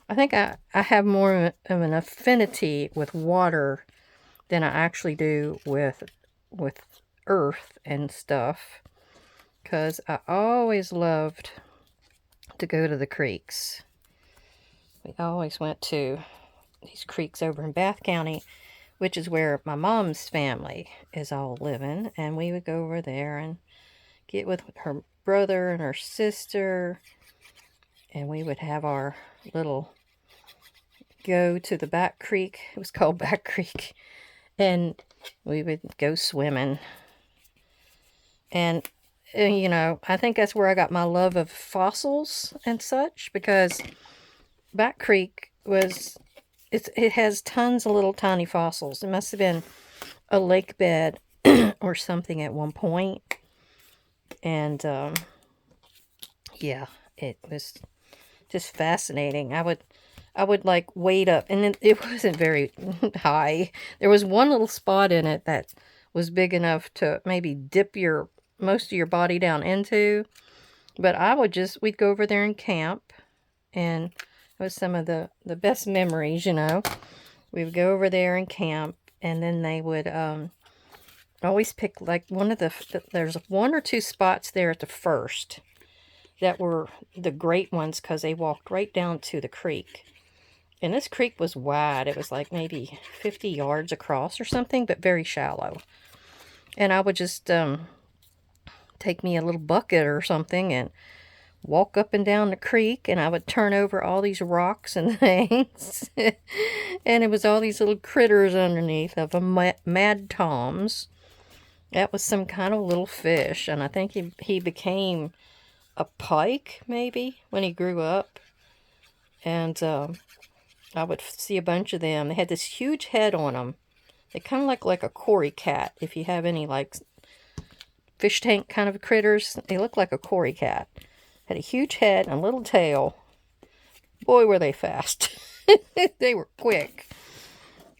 I think I have more of an affinity with water than I actually do with earth and stuff. Because I always loved to go to the creeks. We always went to these creeks over in Bath County, which is where my mom's family is all living. And we would go over there and get with her brother and her sister. And we would have our little go to the back creek. It was called Back Creek. And we would go swimming. And you know, I think that's where I got my love of fossils and such, because Back Creek it has tons of little tiny fossils. It must have been a lake bed or something at one point. And yeah, it was just fascinating. I would like wade up, and it wasn't very high. There was one little spot in it that was big enough to maybe dip most of your body down into, but we'd go over there and camp, and it was some of the best memories, you know. We would go over there and camp, and then they would always pick like there's one or two spots there at the first that were the great ones because they walked right down to the creek. And this creek was wide. It was like maybe 50 yards across or something, but very shallow. And I would just take me a little bucket or something and walk up and down the creek, and I would turn over all these rocks and things. And it was all these little critters underneath of a mad toms. That was some kind of little fish, and I think he became a pike, maybe, when he grew up. And I would see a bunch of them. They had this huge head on them. They kind of look like a cory cat. If you have any, like, fish tank kind of critters, they look like a cory cat. Had a huge head and a little tail. Boy, were they fast. They were quick.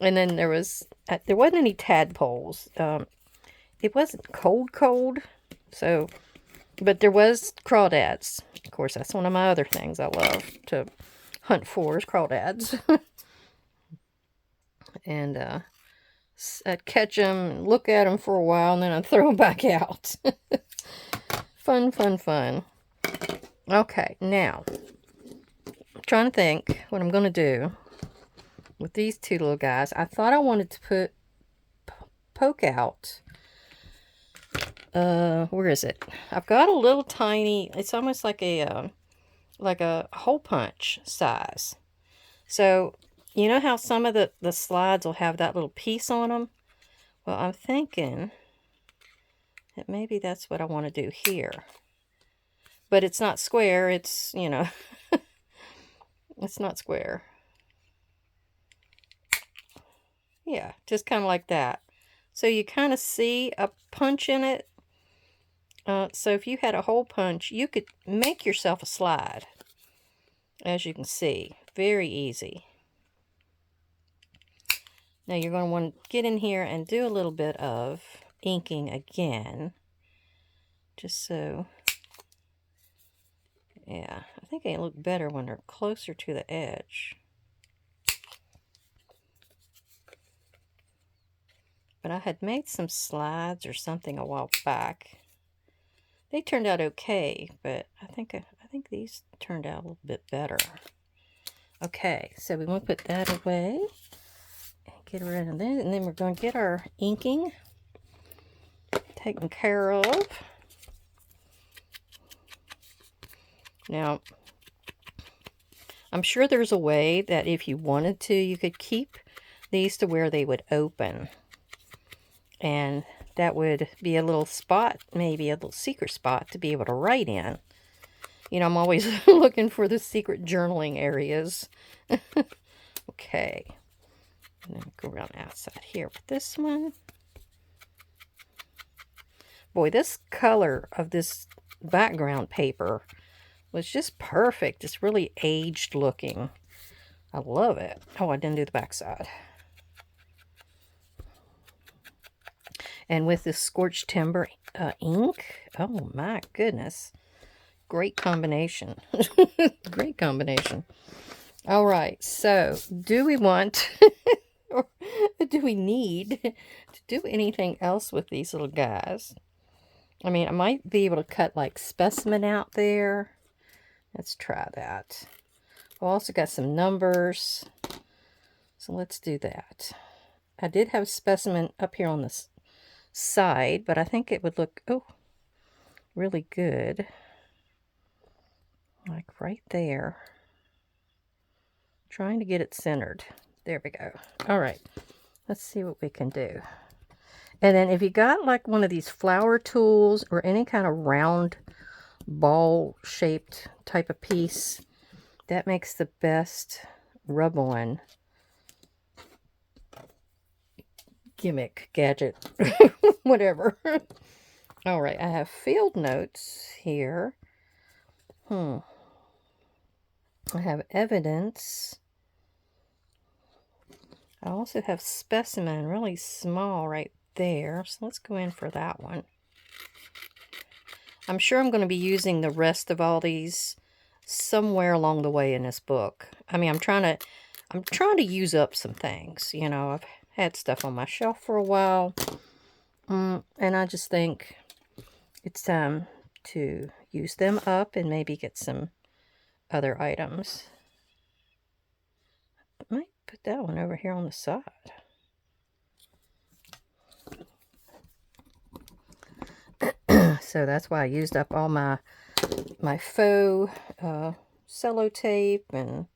And then there wasn't any tadpoles. It wasn't cold, so, but there was crawdads. Of course, that's one of my other things I love to hunt for is crawdads. And I'd catch them, look at them for a while, and then I'd throw them back out. Fun, fun, fun. Okay, now, I'm trying to think what I'm going to do with these two little guys. I thought I wanted to poke out. Where is it? I've got a little tiny, it's almost like a hole punch size. So, you know how some of the slides will have that little piece on them? Well, I'm thinking that maybe that's what I want to do here. But it's not square, it's, you know, it's not square. Yeah, just kind of like that. So you kind of see a punch in it. So if you had a hole punch, you could make yourself a slide. As you can see, very easy. Now you're going to want to get in here and do a little bit of inking again. Just so, yeah, I think they look better when they're closer to the edge. But I had made some slides or something a while back. They turned out okay, but I think these turned out a little bit better. Okay, so we want to put that away and get rid of that, and then we're going to get our inking taken care of. Now, I'm sure there's a way that if you wanted to, you could keep these to where they would open. And that would be a little spot, maybe a little secret spot to be able to write in. You know, I'm always looking for the secret journaling areas. Okay. And then go around the outside here with this one. Boy, this color of this background paper was just perfect. It's really aged looking. I love it. Oh, I didn't do the backside. And with this scorched timber ink, oh my goodness. Great combination. Great combination. All right, so do we want or do we need to do anything else with these little guys? I mean, I might be able to cut like specimen out there. Let's try that. I've also got some numbers. So let's do that. I did have specimen up here on this side, but I think it would look, oh, really good. Like right there. Trying to get it centered. There we go. All right. Let's see what we can do. And then if you got like one of these flower tools or any kind of round ball shaped type of piece, that makes the best rub on gimmick, gadget, whatever. All right, I have field notes here. I have evidence. I also have specimen, really small right there. So let's go in for that one. I'm sure I'm going to be using the rest of all these somewhere along the way in this book. I mean, I'm trying to use up some things. You know, I've had stuff on my shelf for a while, And I just think it's time to use them up and maybe get some other items. I might put that one over here on the side. So that's why I used up all my faux sellotape and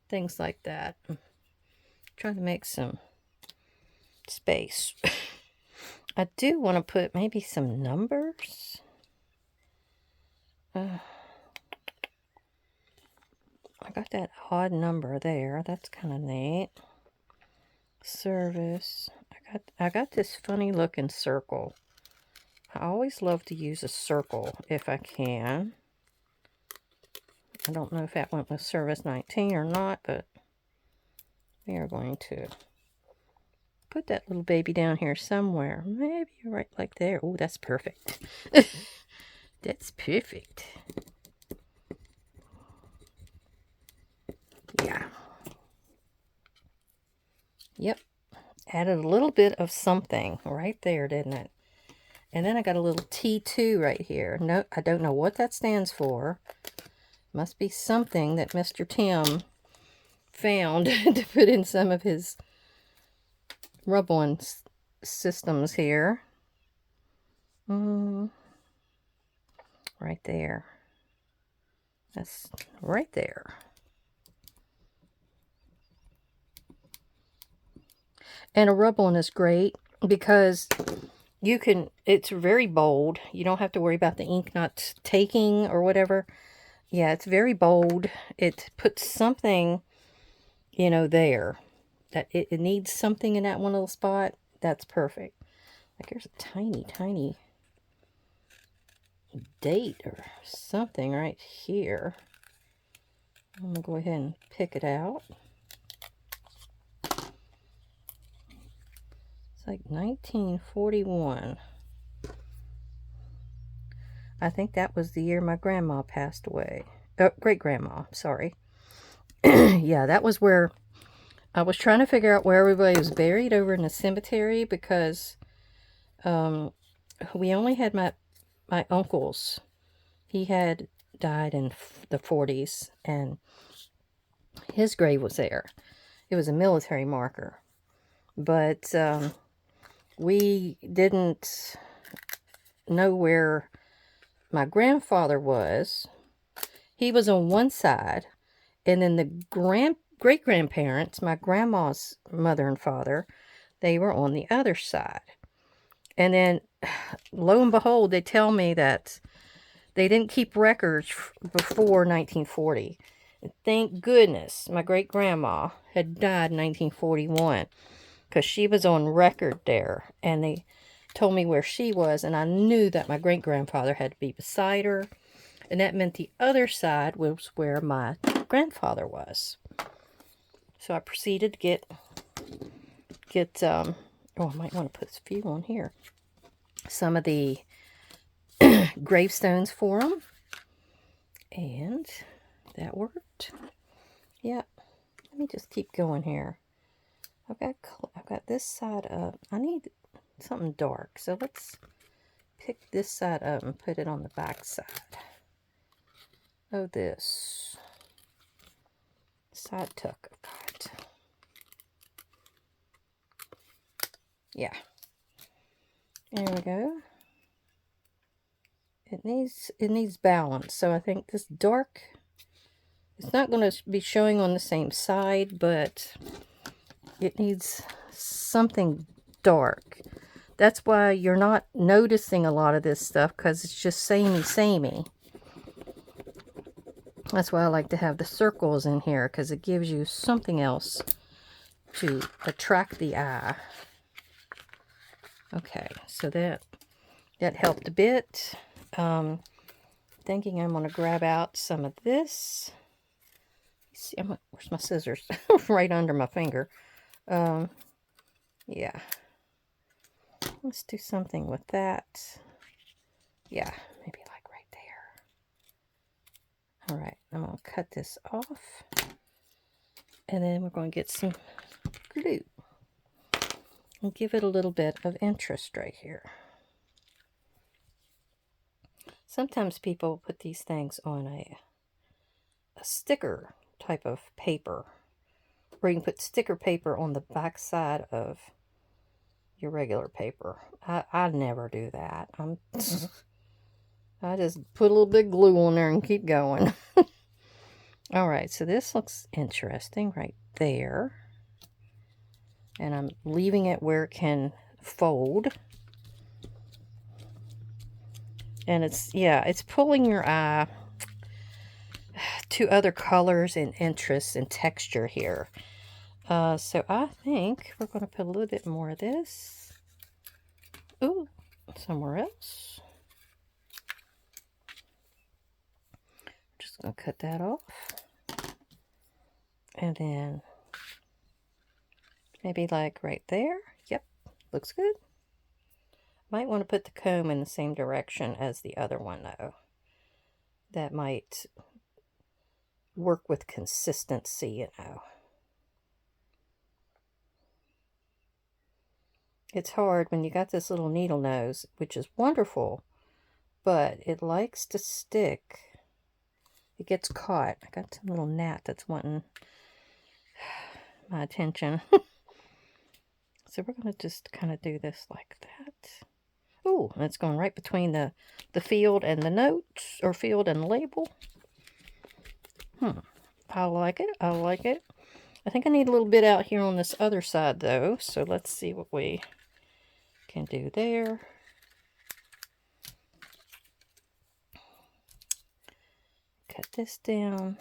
things like that. I'm trying to make some space. I do want to put maybe some numbers. I got that odd number there. That's kind of neat. Service. I got this funny looking circle. I always love to use a circle if I can. I don't know if that went with Service 19 or not, but we are going to put that little baby down here somewhere. Maybe right like there. Oh, that's perfect. That's perfect. Yeah. Yep. Added a little bit of something right there, didn't it? And then I got a little T2 right here. No, I don't know what that stands for. Must be something that Mr. Tim found to put in some of his rub-on systems here. Right there. That's right there. And a rub-on is great because you can, it's very bold. You don't have to worry about the ink not taking or whatever. Yeah, it's very bold. It puts something, you know, there. That it needs something in that one little spot. That's perfect. Like there's a tiny, tiny date or something right here. I'm going to go ahead and pick it out. It's like 1941. I think that was the year my grandma passed away. Great-grandma, sorry. Yeah, that was where I was trying to figure out where everybody was buried over in the cemetery because we only had my uncle's. He had died in the 40s, and his grave was there. It was a military marker. But we didn't know where my grandfather was. He was on one side, and then the great-grandparents, my grandma's mother and father, they were on the other side. And then, lo and behold, they tell me that they didn't keep records before 1940. Thank goodness my great-grandma had died in 1941 because she was on record there. And they told me where she was, and I knew that my great-grandfather had to be beside her. And that meant the other side was where my grandfather was. So I proceeded to get oh, I might want to put a few on here. Some of the gravestones for them. And that worked. Yeah. Let me just keep going here. I've got this side up. I need something dark. So let's pick this side up and put it on the back side. Oh, this side tuck I've got. Yeah. There we go. It needs balance. So I think this dark, it's not going to be showing on the same side, but it needs something dark. That's why you're not noticing a lot of this stuff, because it's just samey. That's why I like to have the circles in here, because it gives you something else to attract the eye. Okay, so that helped a bit. Thinking I'm going to grab out some of this. See, where's my scissors? Right under my finger. Yeah. Let's do something with that. Yeah, maybe like right there. All right, I'm going to cut this off. And then we're going to get some glue. and give it a little bit of interest right here. Sometimes people put these things on a sticker type of paper, or you can put sticker paper on the back side of your regular paper. I never do that. I just put a little bit of glue on there and keep going. Alright, so this looks interesting right there. And I'm leaving it where it can fold. And it's pulling your eye to other colors and interests and texture here. So I think we're going to put a little bit more of this. Ooh, somewhere else. Just going to cut that off. And then maybe like right there. Yep, looks good. Might want to put the comb in the same direction as the other one though. That might work with consistency, you know. It's hard when you got this little needle nose, which is wonderful, but it likes to stick. It gets caught. I got some little gnat that's wanting my attention. So we're going to just kind of do this like that. Ooh, and it's going right between the field and the notes, or field and label. I like it. I like it. I think I need a little bit out here on this other side though, so let's see what we can do there. Cut this down.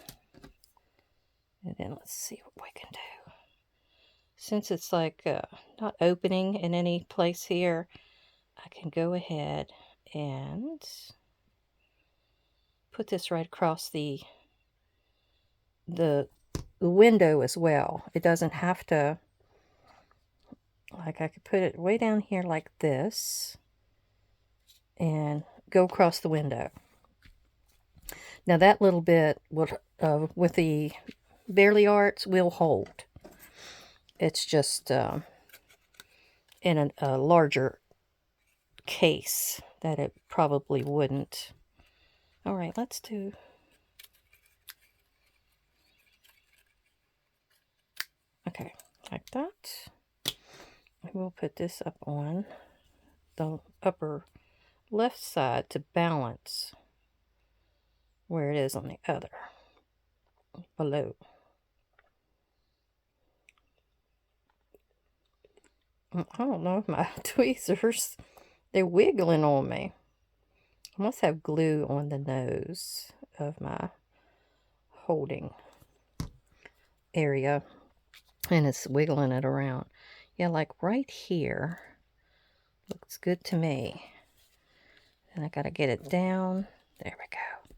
And then let's see what we can do. Since it's like not opening in any place here, I can go ahead and put this right across the window as well. It doesn't have to, like I could put it way down here like this and go across the window. Now that little bit will, with the Barely Arts, will hold. It's just in a larger case that it probably wouldn't. All right, let's do... Okay, like that. I will put this up on the upper left side to balance where it is on the other, below. I don't know if my tweezers, they're wiggling on me. I must have glue on the nose of my holding area, and it's wiggling it around. Yeah, like right here. Looks good to me. And I gotta get it down. There we go.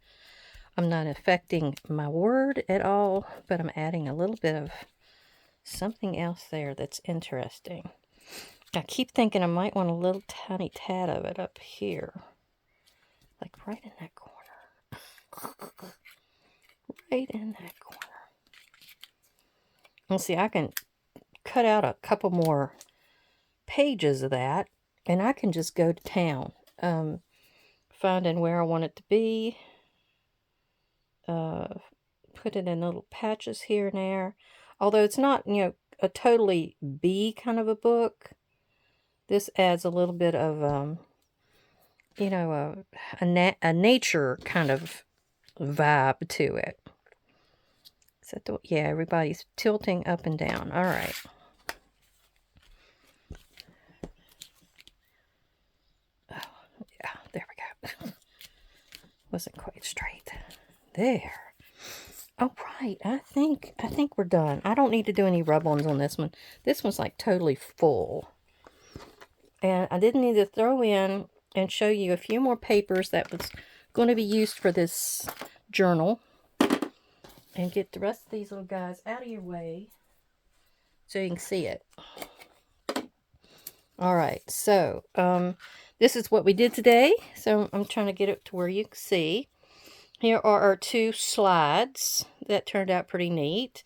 I'm not affecting my word at all, but I'm adding a little bit of something else there that's interesting. I keep thinking I might want a little tiny tad of it up here. Like right in that corner. Right in that corner. And see, I can cut out a couple more pages of that, and I can just go to town. Finding where I want it to be. Put it in little patches here and there. Although it's not, you know, a totally bee kind of a book. This adds a little bit of, you know, a nature kind of vibe to it. So yeah, everybody's tilting up and down. All right. Oh, yeah, there we go. Wasn't quite straight. There. All right, I think we're done. I don't need to do any rub-ons on this one. This one's like totally full. And I didn't need to throw in and show you a few more papers that was going to be used for this journal. And get the rest of these little guys out of your way so you can see it. All right, so this is what we did today. So I'm trying to get it to where you can see. Here are our two slides that turned out pretty neat.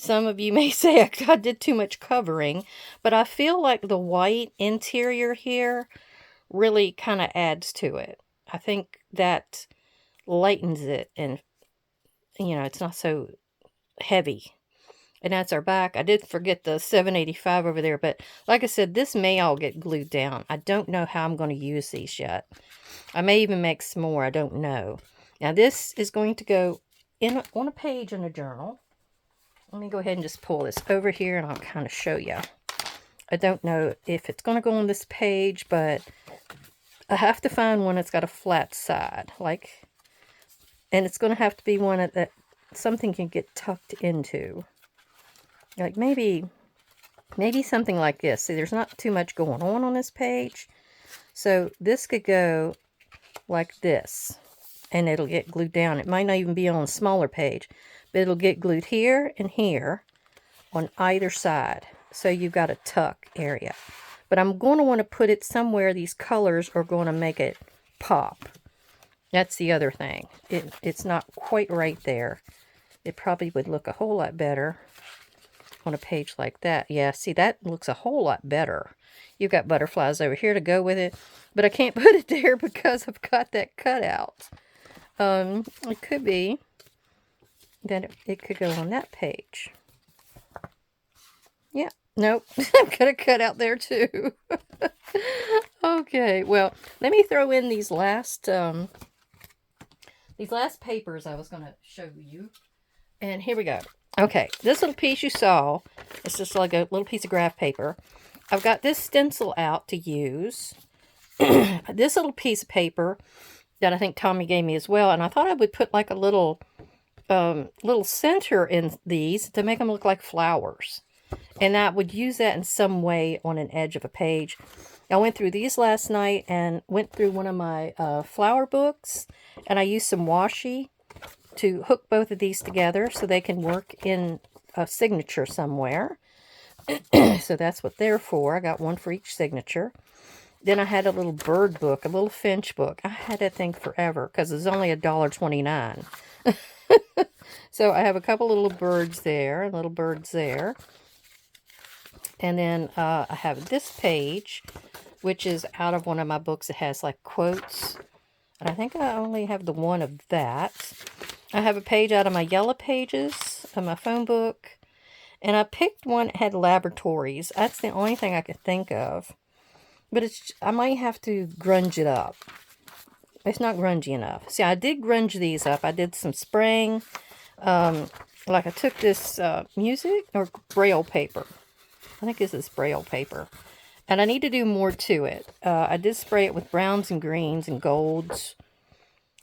Some of you may say I did too much covering, but I feel like the white interior here really kind of adds to it. I think that lightens it, and it's not so heavy. And that's our back. I did forget the 785 over there, but like I said, this may all get glued down. I don't know how I'm going to use these yet. I may even make some more. I don't know. Now this is going to go on a page in a journal. Let me go ahead and just pull this over here and I'll kind of show you. I don't know if it's going to go on this page, but I have to find one that's got a flat side. And it's going to have to be one that something can get tucked into. Like maybe something like this. See, there's not too much going on this page. So this could go like this. And it'll get glued down. It might not even be on a smaller page. But it'll get glued here and here on either side. So you've got a tuck area. But I'm going to want to put it somewhere these colors are going to make it pop. That's the other thing. It's not quite right there. It probably would look a whole lot better on a page like that. Yeah, see, that looks a whole lot better. You've got butterflies over here to go with it. But I can't put it there because I've got that cutout. It could be that it could go on that page. Yeah, nope. I'm going to cut out there too. Okay, well, let me throw in these last papers I was going to show you. And here we go. Okay, this little piece you saw, it's just like a little piece of graph paper. I've got this stencil out to use. This little piece of paper that I think Tommy gave me as well. And I thought I would put like a little center in these to make them look like flowers. And I would use that in some way on an edge of a page. I went through these last night and went through one of my flower books. And I used some washi to hook both of these together so they can work in a signature somewhere. So that's what they're for. I got one for each signature. Then I had a little bird book, a little finch book. I had that thing forever because it's only $1.29. So I have a couple little birds there, and little birds there. And then I have this page, which is out of one of my books. It has like quotes. And I think I only have the one of that. I have a page out of my yellow pages of my phone book. And I picked one that had laboratories. That's the only thing I could think of. But I might have to grunge it up. It's not grungy enough. See, I did grunge these up. I did some spraying. Like I took this music or braille paper. I think this is braille paper. And I need to do more to it. I did spray it with browns and greens and golds.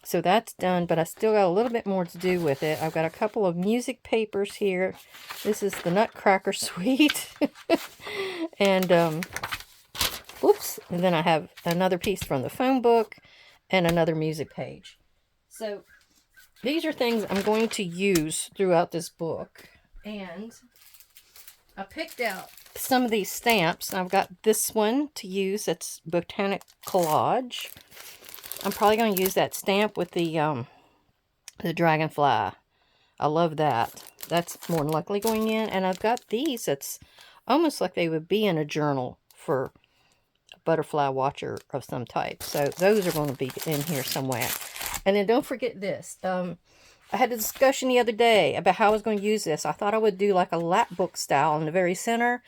So that's done, but I still got a little bit more to do with it. I've got a couple of music papers here. This is the Nutcracker Suite. And, whoops. And then I have another piece from the phone book and another music page. So these are things I'm going to use throughout this book. And I picked out some of these stamps. I've got this one to use. That's Botanic Collage. I'm probably going to use that stamp with the dragonfly. I love that. That's more than likely going in. And I've got these. It's almost like they would be in a journal for a butterfly watcher of some type. So those are going to be in here somewhere. And then don't forget this. I had a discussion the other day about how I was going to use this. I thought I would do like a lap book style in the very center.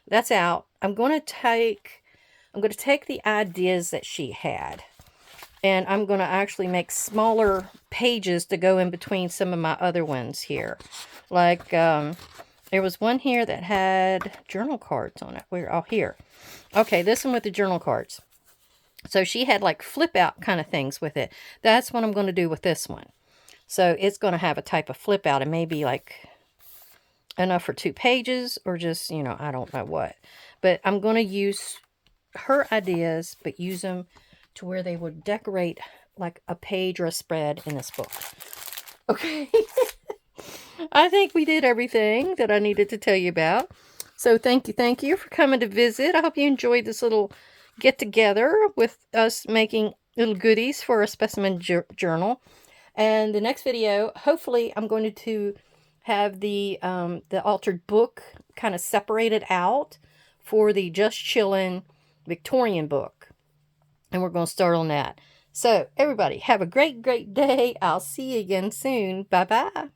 That's out. I'm going to take the ideas that she had. And I'm going to actually make smaller pages to go in between some of my other ones here. Like, there was one here that had journal cards on it. Oh, here. Okay, this one with the journal cards. So she had like flip out kind of things with it. That's what I'm going to do with this one. So it's going to have a type of flip out. It may be like enough for 2 pages or just, I don't know what. But I'm going to use her ideas, but use them to where they would decorate like a page or a spread in this book. Okay. I think we did everything that I needed to tell you about. So thank you for coming to visit. I hope you enjoyed this little get together with us making little goodies for a specimen journal. And the next video, hopefully I'm going to have the altered book kind of separated out for the Just Chillin' Victorian book. And we're going to start on that. So, everybody, have a great, great day. I'll see you again soon. Bye-bye.